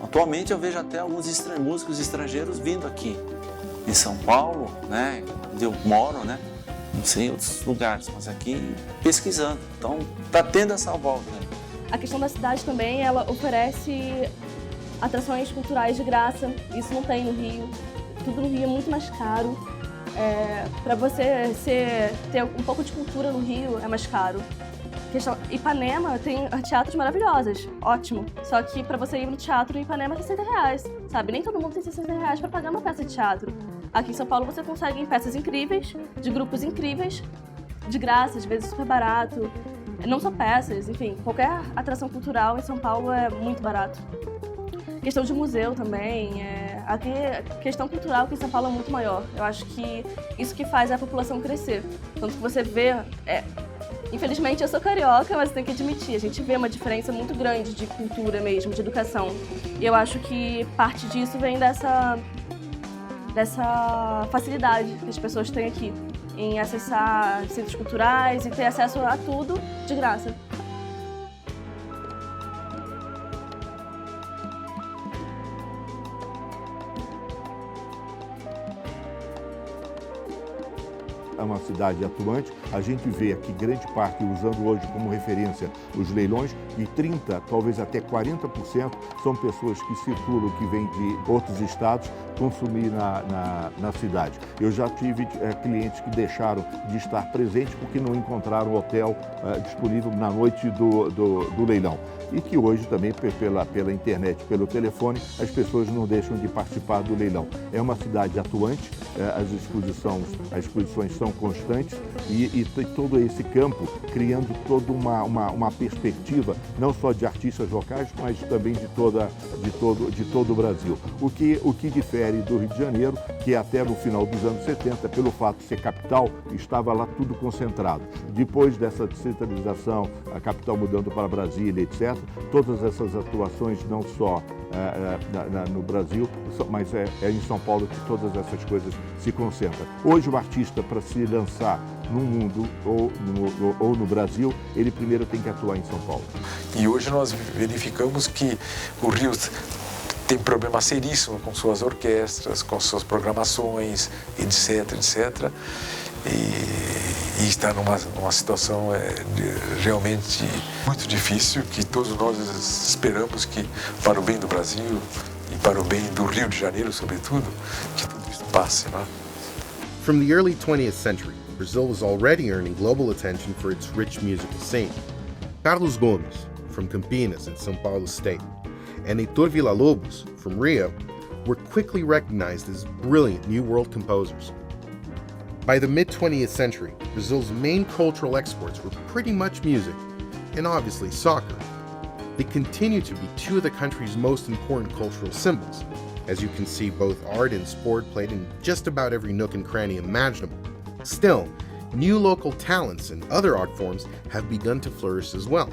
atualmente eu vejo até alguns músicos estrangeiros vindo aqui em São Paulo, né? Onde eu moro, né? Não sei em outros lugares, mas aqui pesquisando, então tá tendo essa volta. Né? A questão da cidade também, ela oferece atrações culturais de graça, isso não tem no Rio, tudo no Rio é muito mais caro. Para você ter um pouco de cultura no Rio é mais caro. Ipanema tem teatros maravilhosos, ótimo. Só que para você ir no teatro em Ipanema é R$60, sabe? Nem todo mundo tem R$60 para pagar uma peça de teatro. Aqui em São Paulo você consegue peças incríveis, de grupos incríveis, de graça, às vezes super barato. Não só peças, enfim, qualquer atração cultural em São Paulo é muito barato. Questão de museu também, aqui a questão cultural aqui em São Paulo é muito maior. Eu acho que isso que faz a população crescer. Tanto que você vê, infelizmente eu sou carioca, mas tem que admitir, a gente vê uma diferença muito grande de cultura mesmo, de educação. E eu acho que parte disso vem dessa facilidade que as pessoas têm aqui em acessar centros culturais e ter acesso a tudo de graça. É uma cidade atuante. A gente vê aqui grande parte, usando hoje como referência os leilões, e 30%, talvez até 40% são pessoas que circulam, que vêm de outros estados, consumir na cidade. Eu já tive clientes que deixaram de estar presentes porque não encontraram hotel disponível na noite do leilão. E que hoje também, pela internet, pelo telefone, as pessoas não deixam de participar do leilão. É uma cidade atuante, as exposições são constantes e todo esse campo criando toda uma perspectiva, não só de artistas locais, mas também de todo o Brasil. O que difere do Rio de Janeiro, que até no final dos anos 70, pelo fato de ser capital, estava lá tudo concentrado. Depois dessa descentralização, a capital mudando para Brasília, etc., todas essas atuações, não só no Brasil, mas é em São Paulo que todas essas coisas se concentram. Hoje o artista, para se lançar no mundo ou no Brasil, ele primeiro tem que atuar em São Paulo. E hoje nós verificamos que o Rio tem problema seríssimo com suas orquestras, com suas programações, etc. E está numa situação realmente muito difícil, que todos nós esperamos que, para o bem do Brasil e para o bem do Rio de Janeiro, sobretudo, que tudo isso passe, né? From the early 20th century, Brazil was already earning global attention for its rich musical scene. Carlos Gomes, from Campinas in São Paulo State, and Heitor Villa-Lobos, from Rio, were quickly recognized as brilliant New World composers. By the mid-20th century, Brazil's main cultural exports were pretty much music, and obviously soccer. They continue to be two of the country's most important cultural symbols. As you can see, both art and sport played in just about every nook and cranny imaginable. Still, new local talents and other art forms have begun to flourish as well.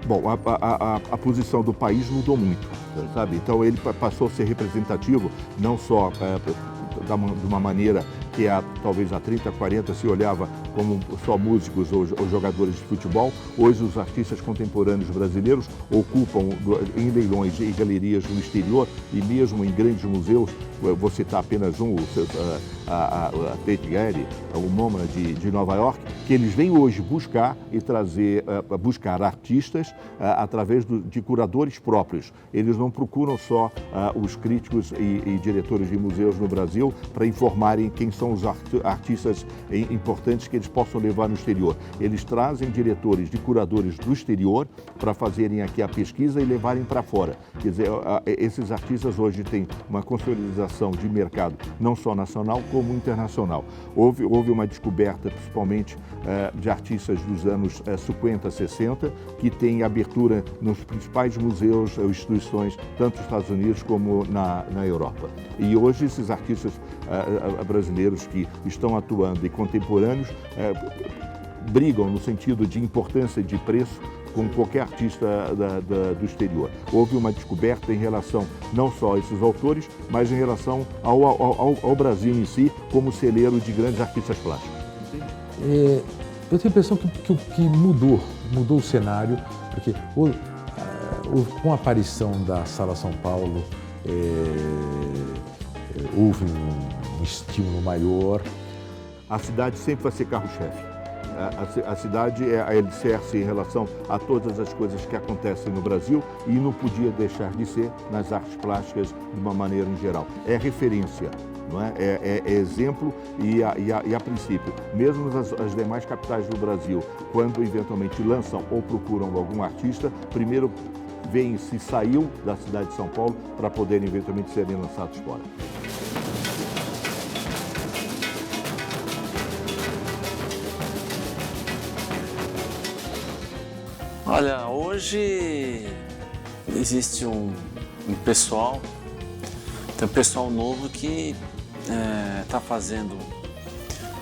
Bom, a posição do país mudou muito, sabe? Então ele passou a ser representativo, não só de uma maneira que talvez há 30, 40 se olhava como só músicos ou jogadores de futebol. Hoje os artistas contemporâneos brasileiros ocupam em leilões e galerias no exterior e mesmo em grandes museus. Vou citar apenas um, a Tate Gallery, o MoMA de Nova York, que eles vêm hoje buscar e buscar artistas através de curadores próprios. Eles não procuram só os críticos e diretores de museus no Brasil para informarem quem são os artistas importantes que eles possam levar no exterior. Eles trazem diretores de curadores do exterior para fazerem aqui a pesquisa e levarem para fora. Quer dizer, esses artistas hoje têm uma consolidação de mercado, não só nacional como internacional. Houve uma descoberta, principalmente de artistas dos anos 50, 60, que têm abertura nos principais museus ou instituições, tanto nos Estados Unidos como na Europa. E hoje esses artistas brasileiros que estão atuando e contemporâneos brigam no sentido de importância de preço com qualquer artista do exterior. Houve uma descoberta em relação não só a esses autores, mas em relação ao Brasil em si, como celeiro de grandes artistas plásticos. Eu tenho a impressão que mudou o cenário, porque com a aparição da Sala São Paulo, houve um estímulo maior. A cidade sempre vai ser carro-chefe. A cidade é a alicerce em relação a todas as coisas que acontecem no Brasil e não podia deixar de ser nas artes plásticas de uma maneira em geral. É referência, não é? É exemplo e a princípio, mesmo as demais capitais do Brasil, quando eventualmente lançam ou procuram algum artista, primeiro veem se saiu da cidade de São Paulo para poderem eventualmente serem lançados fora. Olha, hoje existe um pessoal, tem um pessoal novo que está fazendo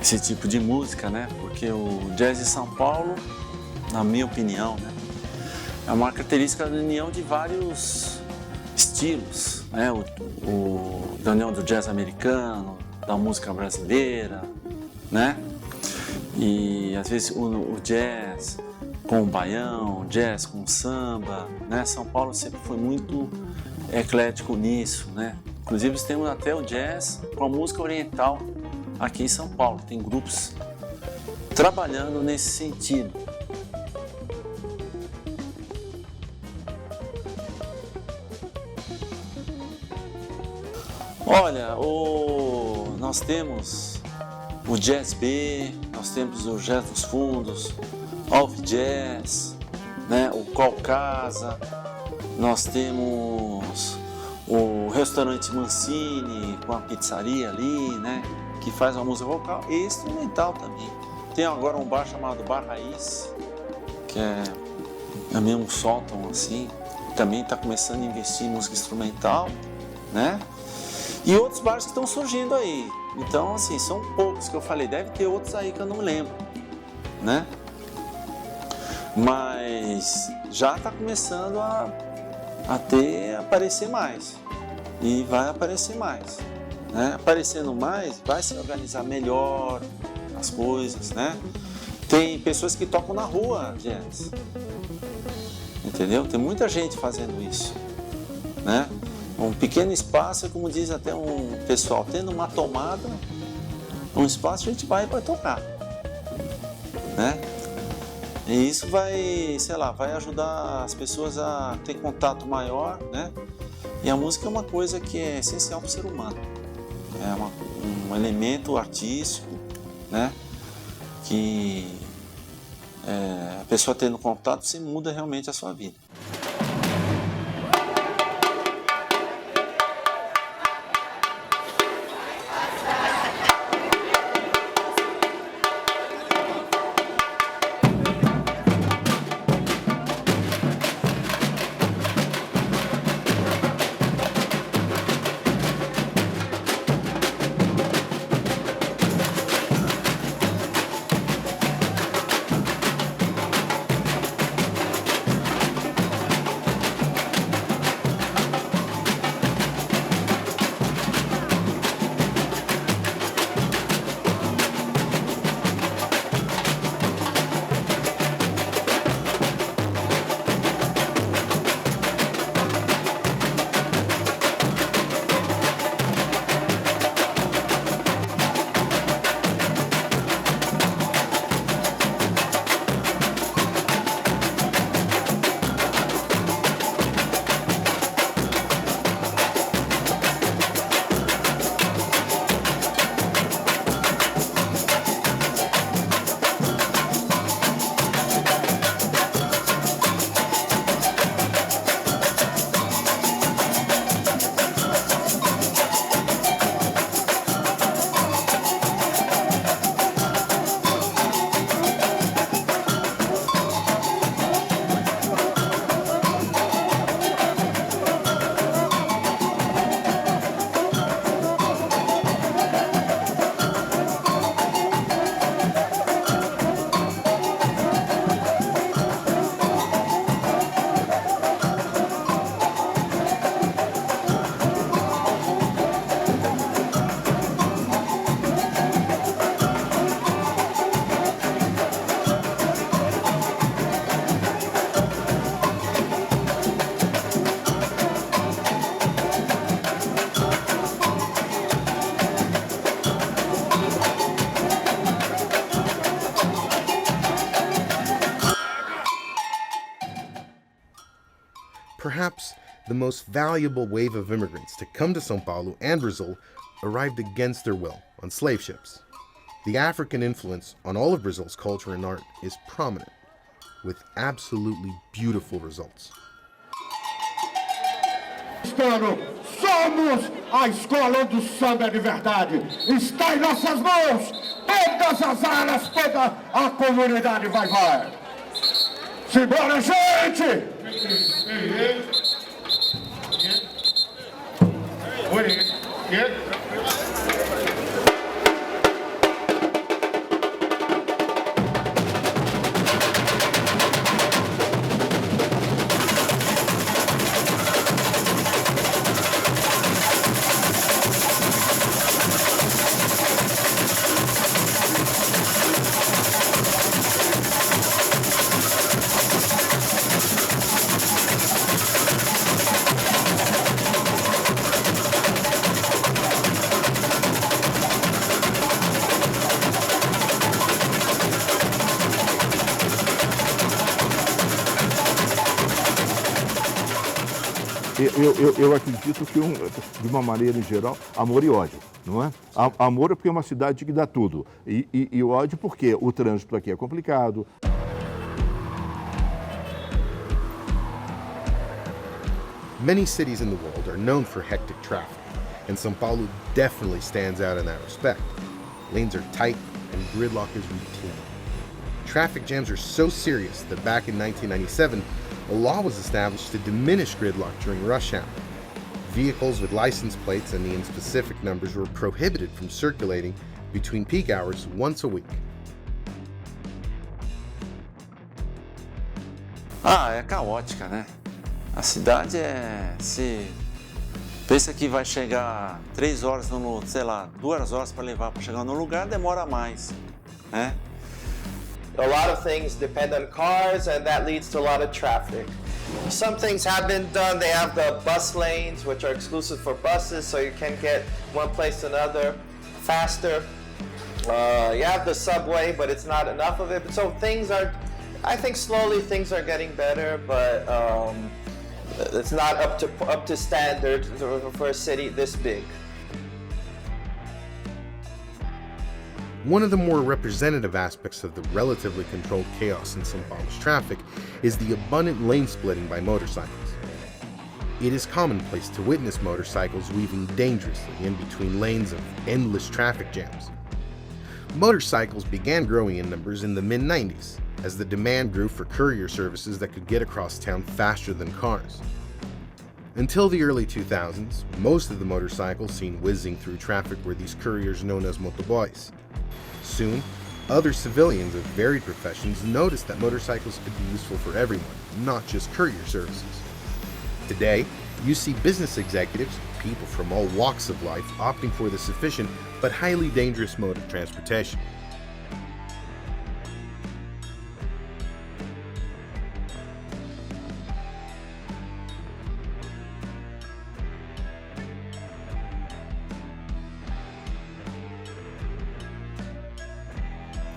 esse tipo de música, né? Porque o jazz de São Paulo, na minha opinião, né, é uma característica da união de vários estilos, né? Da união do jazz americano, da música brasileira, né? E às vezes o jazz com o baião, jazz com o samba, né? São Paulo sempre foi muito eclético nisso, né? Inclusive temos até o jazz com a música oriental aqui em São Paulo. Tem grupos trabalhando nesse sentido. Olha, nós temos o Jazz B, nós temos o Jazz dos Fundos, Off Jazz, né? O Caucasa, nós temos o Restaurante Mancini com a pizzaria ali, né? Que faz uma música vocal e instrumental também. Tem agora um bar chamado Bar Raiz, que é mesmo um sótão assim, também está começando a investir em música instrumental, né? E outros bares que estão surgindo aí. Então, assim, são poucos que eu falei, deve ter outros aí que eu não lembro, né? Mas já está começando a aparecer mais. E vai aparecer mais, né? Aparecendo mais, vai se organizar melhor as coisas, né? Tem pessoas que tocam na rua jazz, entendeu? Tem muita gente fazendo isso, né? Um pequeno espaço, como diz até um pessoal, tendo uma tomada, um espaço a gente vai tocar, né? E isso vai, sei lá, vai ajudar as pessoas a ter contato maior, né? E a música é uma coisa que é essencial para o ser humano. É um elemento artístico, né? Que a pessoa tendo contato, se muda realmente a sua vida. perhaps the most valuable wave of immigrants to come to São Paulo and Brazil arrived against their will on slave ships. The African influence on all of Brazil's culture and art is prominent, with absolutely beautiful results. Somos a escola do samba de verdade. Está em nossas mãos. Todas as áreas, toda a comunidade vai. Simbora, gente! Eu acredito que, de uma maneira em geral, amor e ódio, não é? Amor é porque é uma cidade que dá tudo. E ódio porque o trânsito aqui é complicado. Many cities in the world are known for hectic traffic, and São Paulo definitely stands out in that respect. Lanes are tight and gridlock is routine. Traffic jams are so serious that back in 1997, a law was established to diminish gridlock during rush hour. Vehicles with license plates ending in specific numbers were prohibited from circulating between peak hours once a week. É caótica, né? A cidade se pensa que vai chegar 3 horas, sei lá, 2 horas para levar para chegar no lugar, demora mais, né? A lot of things depend on cars, and that leads to a lot of traffic. Some things have been done. They have the bus lanes, which are exclusive for buses, so you can get one place to another faster. You have the subway, but it's not enough of it. So things are, I think slowly things are getting better, but it's not up to standard for a city this big. One of the more representative aspects of the relatively controlled chaos in São Paulo's traffic is the abundant lane splitting by motorcycles. It is commonplace to witness motorcycles weaving dangerously in between lanes of endless traffic jams. Motorcycles began growing in numbers in the mid-90s as the demand grew for courier services that could get across town faster than cars. Until the early 2000s, most of the motorcycles seen whizzing through traffic were these couriers known as motoboys. Soon, other civilians of varied professions noticed that motorcycles could be useful for everyone, not just courier services. Today, you see business executives, people from all walks of life, opting for the sufficient but highly dangerous mode of transportation.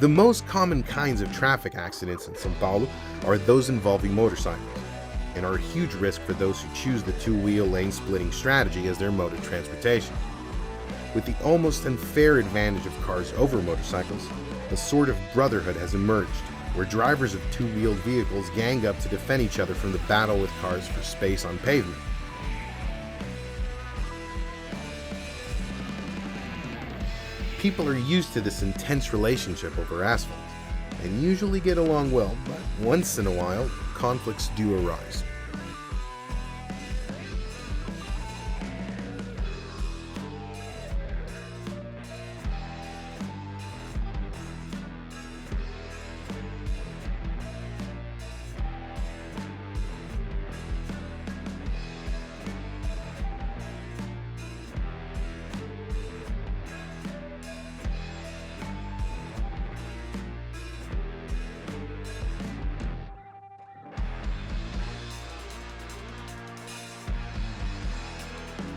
The most common kinds of traffic accidents in São Paulo are those involving motorcycles, and are a huge risk for those who choose the two-wheel lane-splitting strategy as their mode of transportation. With the almost unfair advantage of cars over motorcycles, a sort of brotherhood has emerged, where drivers of two-wheeled vehicles gang up to defend each other from the battle with cars for space on pavement. People are used to this intense relationship over asphalt, and usually get along well, but once in a while, conflicts do arise.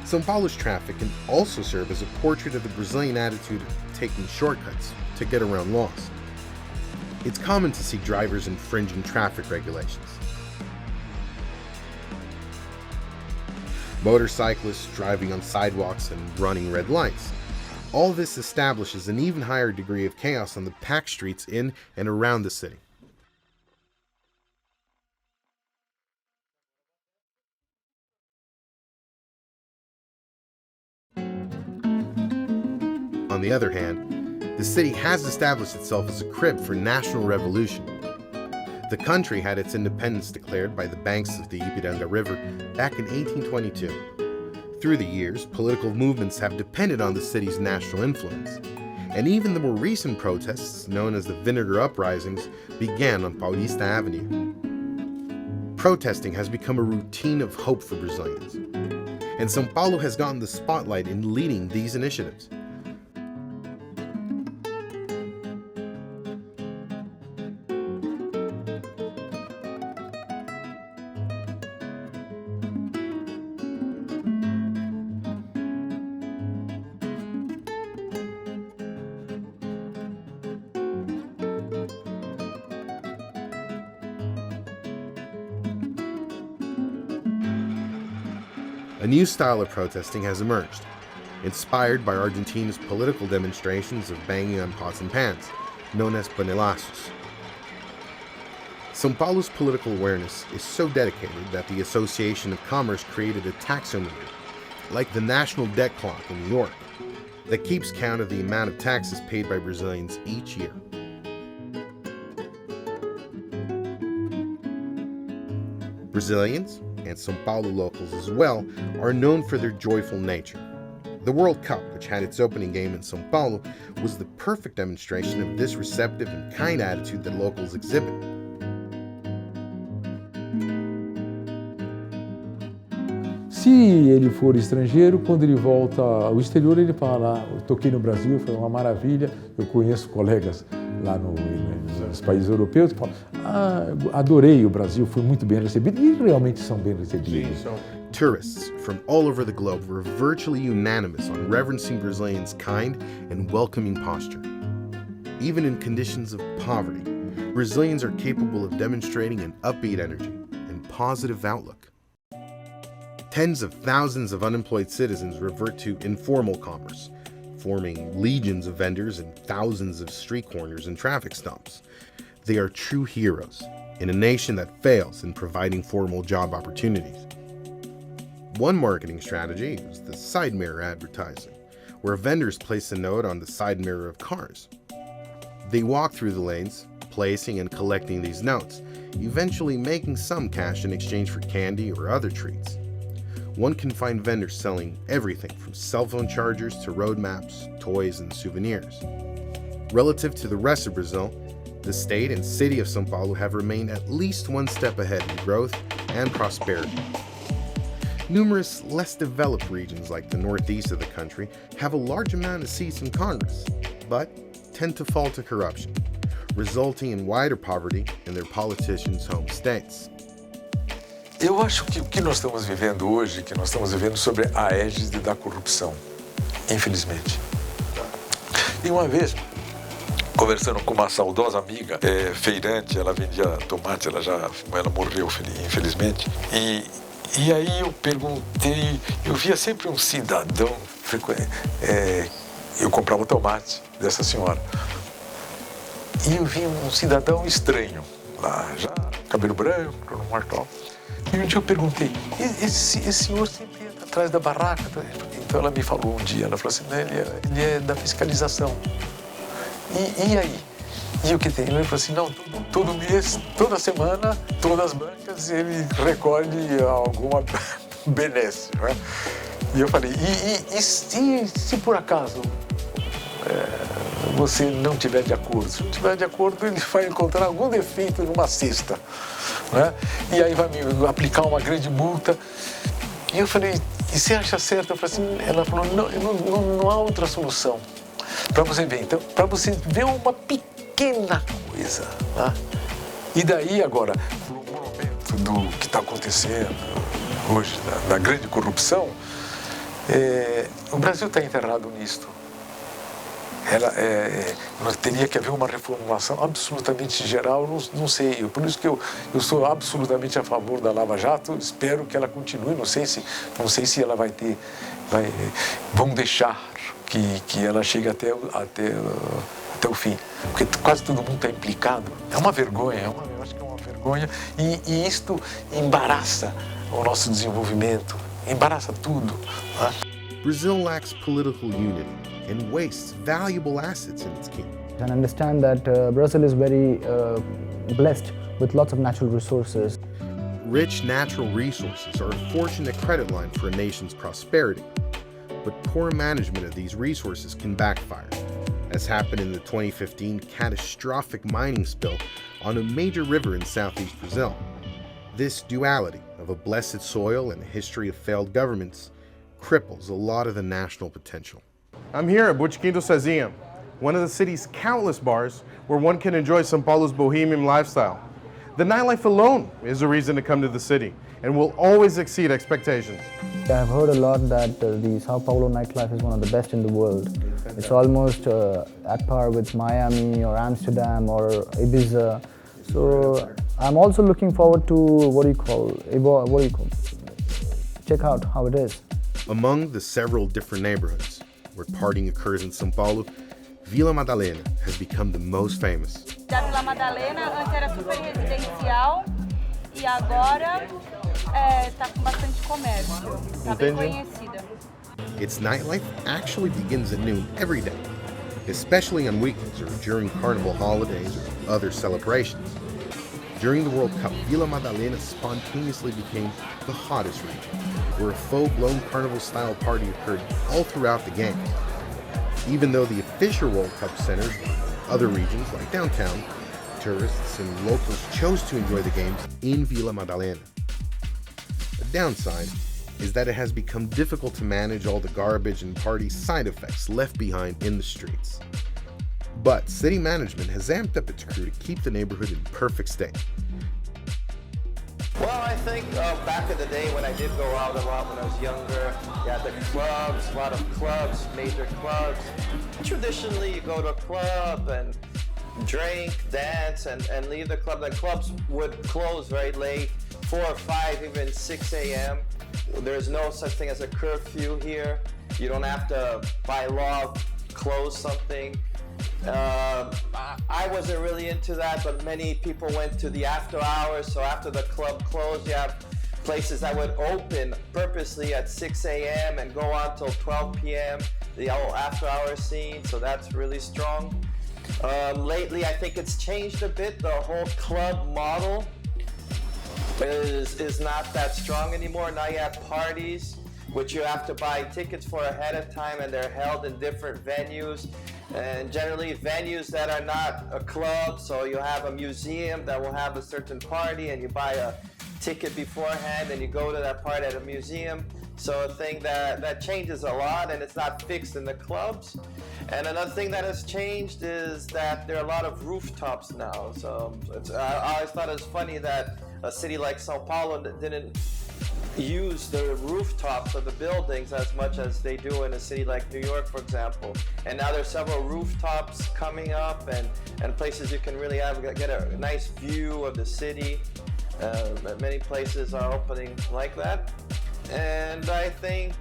São Paulo's traffic can also serve as a portrait of the Brazilian attitude of taking shortcuts to get around laws. It's common to see drivers infringing traffic regulations. motorcyclists driving on sidewalks and running red lights. All this establishes an even higher degree of chaos on the packed streets in and around the city. On the other hand, the city has established itself as a crib for national revolution. The country had its independence declared by the banks of the Ipiranga River back in 1822. Through the years, political movements have depended on the city's national influence, and even the more recent protests, known as the Vinegar Uprisings, began on Paulista Avenue. Protesting has become a routine of hope for Brazilians, and São Paulo has gotten the spotlight in leading these initiatives. A new style of protesting has emerged, inspired by Argentina's political demonstrations of banging on pots and pans, known as panelazos. São Paulo's political awareness is so dedicated that the Association of Commerce created a taxonomy, like the national debt clock in New York, that keeps count of the amount of taxes paid by Brazilians each year. Brazilians, and São Paulo locals as well, are known for their joyful nature. The World Cup, which had its opening game in São Paulo, was the perfect demonstration of this receptive and kind attitude that locals exhibit. Se ele for estrangeiro, quando ele volta ao exterior, ele fala, eu toquei no Brasil, foi uma maravilha, eu conheço colegas lá nos países europeus que falam, adorei o Brasil, fui muito bem recebido, e realmente são bem recebidos. Tourists from all over the globe were virtually unanimous on reverencing Brazilians' kind and welcoming posture. Even in conditions of poverty, Brazilians are capable of demonstrating an upbeat energy and positive outlook. Tens of thousands of unemployed citizens revert to informal commerce, forming legions of vendors and thousands of street corners and traffic stops. They are true heroes in a nation that fails in providing formal job opportunities. One marketing strategy is the side mirror advertising, where vendors place a note on the side mirror of cars. They walk through the lanes, placing and collecting these notes, eventually making some cash in exchange for candy or other treats. One can find vendors selling everything from cell phone chargers to road maps, toys, and souvenirs. Relative to the rest of Brazil, the state and city of São Paulo have remained at least one step ahead in growth and prosperity. Numerous less developed regions like the northeast of the country have a large amount of seats in Congress, but tend to fall to corruption, resulting in wider poverty in their politicians' home states. Eu acho que o que nós estamos vivendo hoje, que nós estamos vivendo sobre a égide da corrupção, infelizmente. E uma vez, conversando com uma saudosa amiga, feirante, ela vendia tomate, ela morreu, infelizmente, e aí eu perguntei, eu via sempre um cidadão, eu comprava tomate dessa senhora, e eu vi um cidadão estranho, lá já, cabelo branco, no mortal. E um dia eu perguntei, esse senhor sempre entra atrás da barraca? Então ela me falou um dia, ela falou assim, ele é da fiscalização. E aí? E o que tem? Ele falou assim, não, todo mês, toda semana, todas as bancas, ele recolhe alguma benesse, né? E eu falei, e se por acaso você não tiver de acordo? Se não tiver de acordo, ele vai encontrar algum defeito numa cesta, né? E aí vai me aplicar uma grande multa. E eu falei, e você acha certo? Eu falei assim, ela falou, não há outra solução. Para você ver, então, para você ver uma pequena coisa, tá? E daí agora, no momento do que está acontecendo hoje, da grande corrupção, o Brasil está enterrado nisto. teria que haver uma reformulação absolutamente geral, não sei, por isso que eu sou absolutamente a favor da Lava Jato, espero que ela continue, não sei se ela vão deixar que ela chegue até o fim, porque quase todo mundo está implicado, é uma vergonha, eu acho que é uma vergonha e isto embaraça o nosso desenvolvimento, embaraça tudo. Né? Brazil lacks political unity and wastes valuable assets in its kingdom. And understand that Brazil is very blessed with lots of natural resources. Rich natural resources are a fortunate credit line for a nation's prosperity, but poor management of these resources can backfire, as happened in the 2015 catastrophic mining spill on a major river in southeast Brazil. This duality of a blessed soil and a history of failed governments cripples a lot of the national potential. I'm here at Botequim do Cezinha, one of the city's countless bars where one can enjoy São Paulo's bohemian lifestyle. The nightlife alone is a reason to come to the city and will always exceed expectations. I've heard a lot that the São Paulo nightlife is one of the best in the world. It's almost at par with Miami or Amsterdam or Ibiza. So I'm also looking forward to check out how it is. Among the several different neighborhoods where partying occurs in São Paulo, Vila Madalena has become the most famous. A Vila Madalena antes era super residencial e agora está com bastante comércio. Está bem conhecida. Its nightlife actually begins at noon every day, especially on weekends or during carnival holidays or other celebrations. During the World Cup, Vila Madalena spontaneously became the hottest region, where a full-blown carnival-style party occurred all throughout the game. Even though the official World Cup centers in other regions like downtown, tourists and locals chose to enjoy the games in Vila Madalena. The downside is that it has become difficult to manage all the garbage and party side effects left behind in the streets. But city management has amped up its crew to keep the neighborhood in perfect state. Well, I think back in the day when I did go out a lot when I was younger, you had the clubs, a lot of clubs, major clubs. Traditionally, you go to a club and drink, dance, and leave the club. The clubs would close very late, 4 or 5, even 6 a.m. There's no such thing as a curfew here. You don't have to, by law, close something. I wasn't really into that, but many people went to the after hours. So after the club closed, you have places that would open purposely at 6 a.m. and go on till 12 p.m. The whole after hours scene, so that's really strong. Lately, I think it's changed a bit. The whole club model is not that strong anymore. Now you have parties, which you have to buy tickets for ahead of time, and they're held in different venues. And generally venues that are not a club, so you have a museum that will have a certain party and you buy a ticket beforehand and you go to that party at a museum. So I think that changes a lot and it's not fixed in the clubs. And another thing that has changed is that there are a lot of rooftops now. So I always thought it was funny that a city like São Paulo didn't use the rooftops of the buildings as much as they do in a city like New York, for example. And now there's several rooftops coming up and places you can really get a nice view of the city. Many places are opening like that. And I think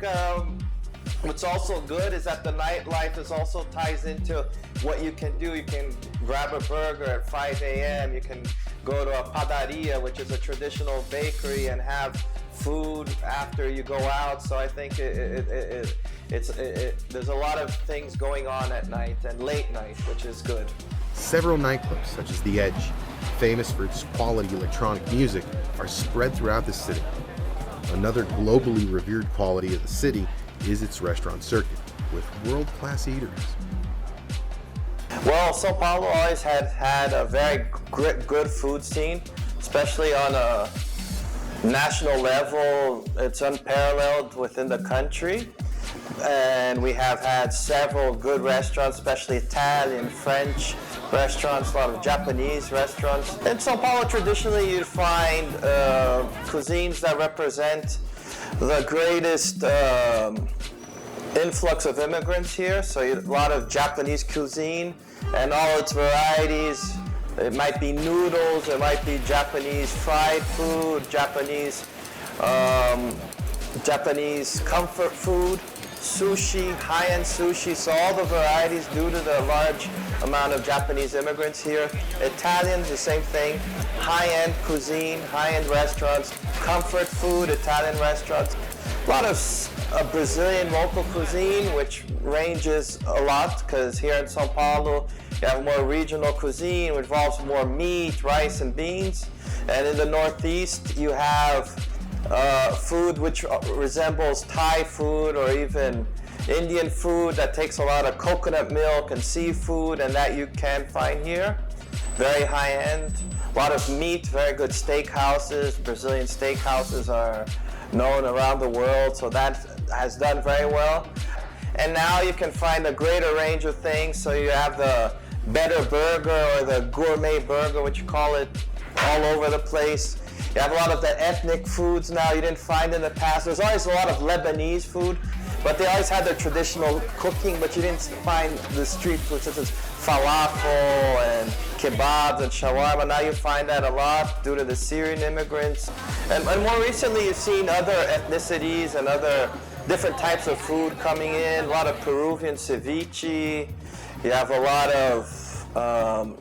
what's also good is that the nightlife also ties into what you can do. You can grab a burger at 5 a.m. You can go to a padaria, which is a traditional bakery, and have food after you go out. So I think there's a lot of things going on at night and late night, which is good. Several nightclubs, such as The Edge, famous for its quality electronic music, are spread throughout the city. Another globally revered quality of the city is its restaurant circuit, with world-class eateries. Well, São Paulo always had a very good food scene, especially on a national level. It's unparalleled within the country. And we have had several good restaurants, especially Italian, French restaurants, a lot of Japanese restaurants. In São Paulo, traditionally, you'd find cuisines that represent the greatest influx of immigrants here, so a lot of Japanese cuisine and all its varieties. It might be noodles, it might be Japanese fried food, Japanese comfort food, sushi, high-end sushi, so all the varieties due to the large amount of Japanese immigrants here. Italians, the same thing, high-end cuisine, high-end restaurants, comfort food, Italian restaurants. A lot of Brazilian local cuisine, which ranges a lot, because here in São Paulo, you have more regional cuisine, which involves more meat, rice, and beans. And in the Northeast, you have food which resembles Thai food or even Indian food that takes a lot of coconut milk and seafood, and that you can find here. Very high-end. A lot of meat, very good steakhouses. Brazilian steakhouses are known around the world, so that has done very well. And now you can find a greater range of things, so you have the better burger or the gourmet burger, which you call it, all over the place. You have a lot of the ethnic foods now you didn't find in the past. There's always a lot of Lebanese food, but they always had their traditional cooking, but you didn't find the street food such as falafel and kebabs and shawarma. Now you find that a lot due to the Syrian immigrants. And more recently you've seen other ethnicities and other different types of food coming in. A lot of Peruvian ceviche. You have a lot of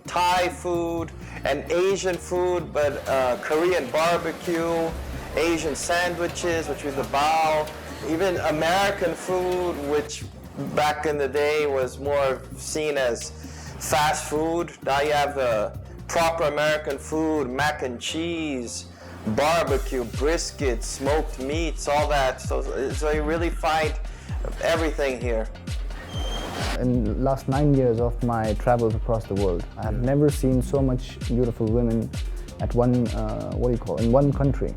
Thai food and Asian food, but Korean barbecue, Asian sandwiches, which is the bao, even American food, which back in the day was more seen as fast food. Now you have the proper American food, mac and cheese, barbecue, brisket, smoked meats, all that. So you really find everything here. In the last 9 years of my travels across the world, I have never seen so much beautiful women at one, in one country.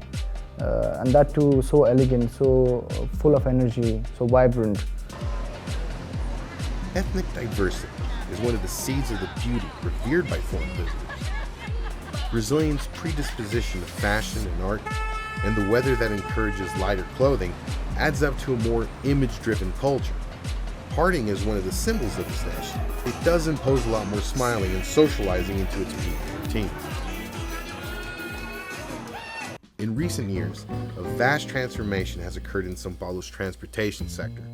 And that too so elegant, so full of energy, so vibrant. Ethnic diversity is one of the seeds of the beauty revered by foreign visitors. Brazilians' predisposition to fashion and art, and the weather that encourages lighter clothing, adds up to a more image-driven culture. Partying is one of the symbols of this nation. It does impose a lot more smiling and socializing into its people routines. In recent years, a vast transformation has occurred in São Paulo's transportation sector.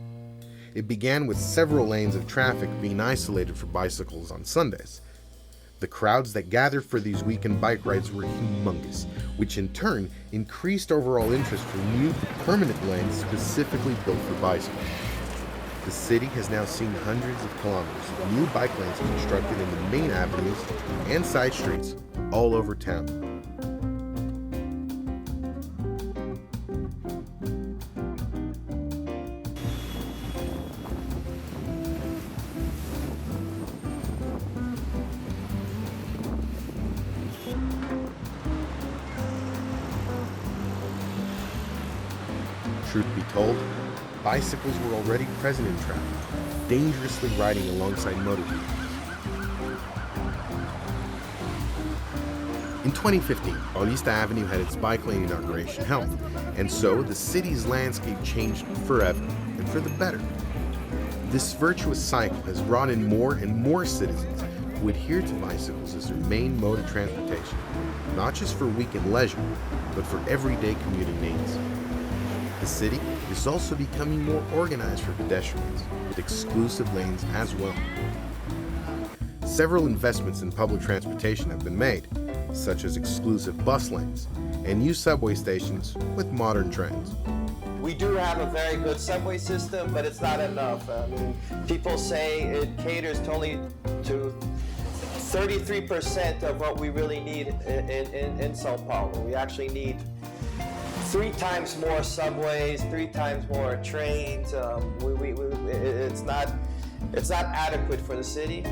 It began with several lanes of traffic being isolated for bicycles on Sundays. The crowds that gathered for these weekend bike rides were humongous, which in turn increased overall interest for new permanent lanes specifically built for bicycles. The city has now seen hundreds of kilometers of new bike lanes constructed in the main avenues and side streets all over town. Truth be told, bicycles were already present in traffic, dangerously riding alongside motor vehicles. In 2015, Paulista Avenue had its bike lane inauguration held, and so the city's landscape changed forever, and for the better. This virtuous cycle has brought in more and more citizens who adhere to bicycles as their main mode of transportation, not just for weekend leisure, but for everyday commuting needs. The city is also becoming more organized for pedestrians, with exclusive lanes as well. Several investments in public transportation have been made, such as exclusive bus lanes and new subway stations with modern trains. We do have a very good subway system, but it's not enough. I mean, people say it caters to 33% of what we really need in São Paulo. We actually need 3 times more subways, 3 times more trains. It's not adequate for the city.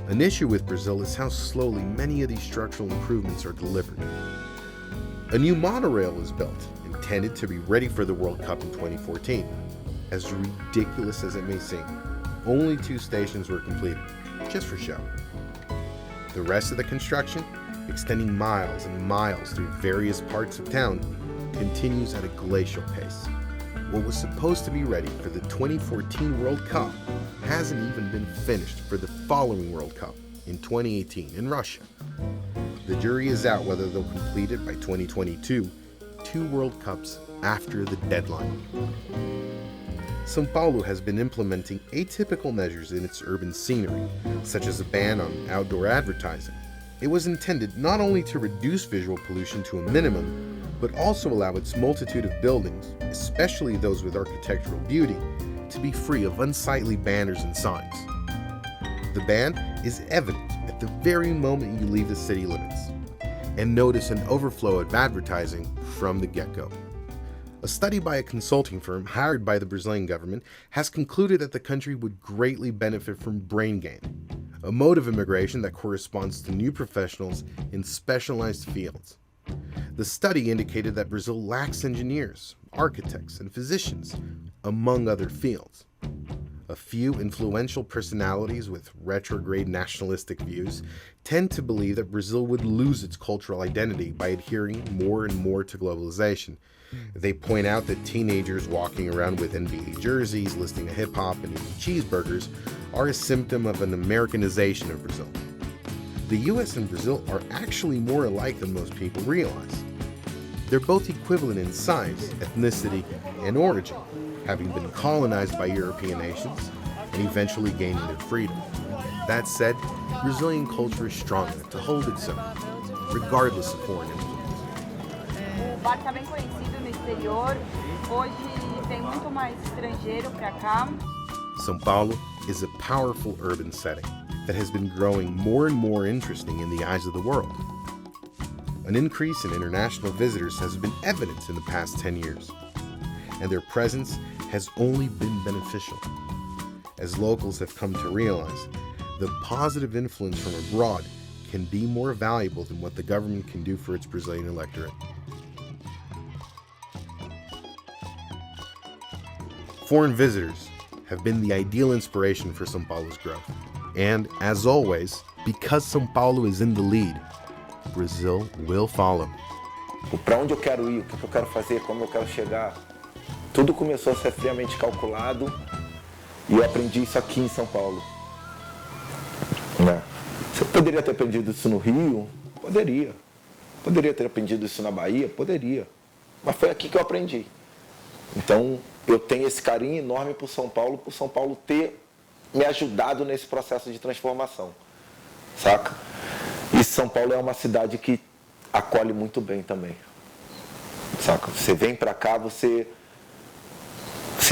An issue with Brazil is how slowly many of these structural improvements are delivered. A new monorail is built, intended to be ready for the World Cup in 2014. As ridiculous as it may seem, only 2 stations were completed, just for show. The rest of the construction, extending miles and miles through various parts of town, continues at a glacial pace. what was supposed to be ready for the 2014 World Cup hasn't even been finished for the following World Cup in 2018 in Russia. The jury is out whether they'll complete it by 2022, 2 World Cups after the deadline. São Paulo has been implementing atypical measures in its urban scenery, such as a ban on outdoor advertising. It was intended not only to reduce visual pollution to a minimum, but also allow its multitude of buildings, especially those with architectural beauty, to be free of unsightly banners and signs. The ban is evident at the very moment you leave the city limits, and notice an overflow of advertising from the get-go. A study by a consulting firm hired by the Brazilian government has concluded that the country would greatly benefit from brain gain, a mode of immigration that corresponds to new professionals in specialized fields. The study indicated that Brazil lacks engineers, architects, and physicians, among other fields. A few influential personalities with retrograde nationalistic views tend to believe that Brazil would lose its cultural identity by adhering more and more to globalization. They point out that teenagers walking around with NBA jerseys, listening to hip-hop, and eating cheeseburgers are a symptom of an Americanization of Brazil. The US and Brazil are actually more alike than most people realize. They're both equivalent in size, ethnicity, and origin, having been colonized by European nations and eventually gaining their freedom. That said, Brazilian culture is strong enough to hold its own, regardless of foreign influence. O bar está bem conhecido no exterior. Hoje tem muito mais estrangeiro para cá. São Paulo is a powerful urban setting that has been growing more and more interesting in the eyes of the world. An increase in international visitors has been evident in the past 10 years, and their presence has only been beneficial. As locals have come to realize, the positive influence from abroad can be more valuable than what the government can do for its Brazilian electorate. Foreign visitors have been the ideal inspiration for São Paulo's growth. And, as always, because São Paulo is in the lead, Brazil will follow. Para onde eu quero ir, o que eu quero fazer, como eu quero chegar, tudo começou a ser friamente calculado e eu aprendi isso aqui em São Paulo. Você poderia ter aprendido isso no Rio? Poderia. Poderia ter aprendido isso na Bahia? Poderia. Mas foi aqui que eu aprendi. Então, eu tenho esse carinho enorme por São Paulo ter me ajudado nesse processo de transformação, saca? E São Paulo é uma cidade que acolhe muito bem também, saca? Você vem pra cá, você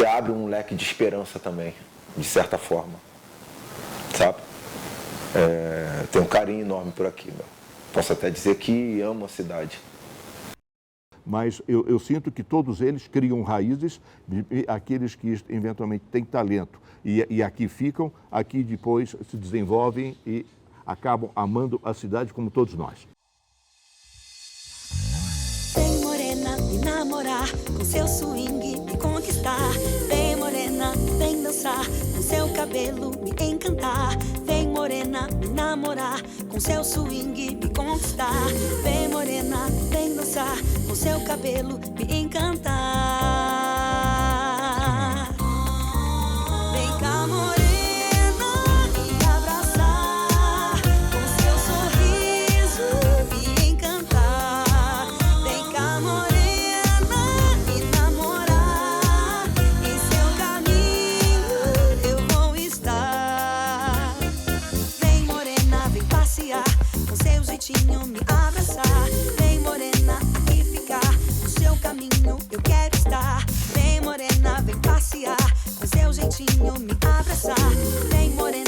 abre um leque de esperança também, de certa forma, sabe? Tenho um carinho enorme por aqui, meu. Posso até dizer que amo a cidade. Mas eu sinto que todos eles criam raízes, aqueles que eventualmente têm talento e aqui ficam, aqui depois se desenvolvem e acabam amando a cidade como todos nós. Vem morena, me namorar, com seu swing me conquistar. Vem morena, vem dançar, com seu cabelo me encantar. Vem morena, me namorar, com seu swing me conquistar. Vem morena, vem dançar, com seu cabelo me encantar. Vem cá, morena. Me abraçar, vem morena aqui ficar, no seu caminho eu quero estar. Vem morena, vem passear, com seu jeitinho me abraçar, vem morena.